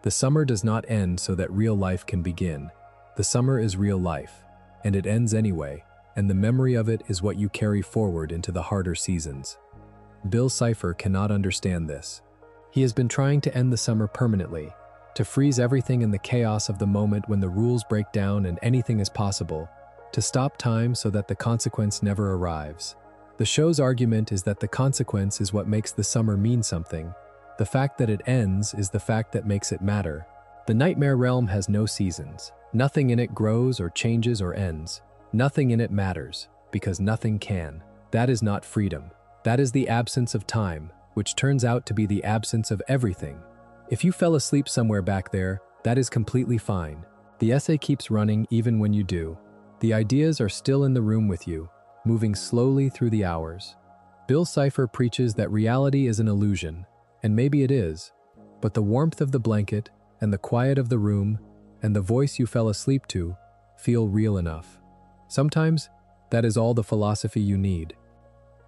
The summer does not end so that real life can begin. The summer is real life, and it ends anyway, and the memory of it is what you carry forward into the harder seasons. Bill Cipher cannot understand this. He has been trying to end the summer permanently, to freeze everything in the chaos of the moment when the rules break down and anything is possible, to stop time so that the consequence never arrives. The show's argument is that the consequence is what makes the summer mean something. The fact that it ends is the fact that makes it matter. The nightmare realm has no seasons. Nothing in it grows or changes or ends. Nothing in it matters, because nothing can. That is not freedom. That is the absence of time, which turns out to be the absence of everything. If you fell asleep somewhere back there, that is completely fine. The essay keeps running even when you do. The ideas are still in the room with you, moving slowly through the hours. Bill Cipher preaches that reality is an illusion, and maybe it is, but the warmth of the blanket and the quiet of the room and the voice you fell asleep to feel real enough. Sometimes, that is all the philosophy you need.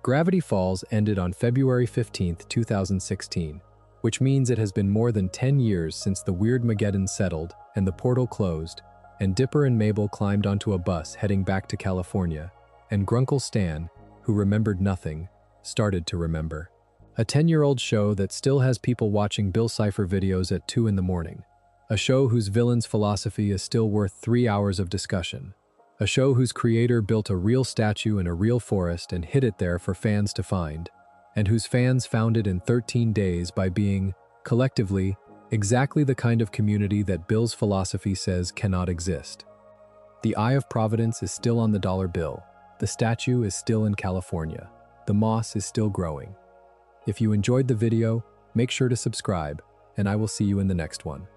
Gravity Falls ended on February 15, 2016. Which means it has been more than 10 years since the Weirdmageddon settled and the portal closed, and Dipper and Mabel climbed onto a bus heading back to California, and Grunkle Stan, who remembered nothing, started to remember. A 10-year-old show that still has people watching Bill Cipher videos at 2 in the morning. A show whose villain's philosophy is still worth 3 hours of discussion. A show whose creator built a real statue in a real forest and hid it there for fans to find, and whose fans found it in 13 days by being, collectively, exactly the kind of community that Bill's philosophy says cannot exist. The Eye of Providence is still on the dollar bill. The statue is still in California. The moss is still growing. If you enjoyed the video, make sure to subscribe, and I will see you in the next one.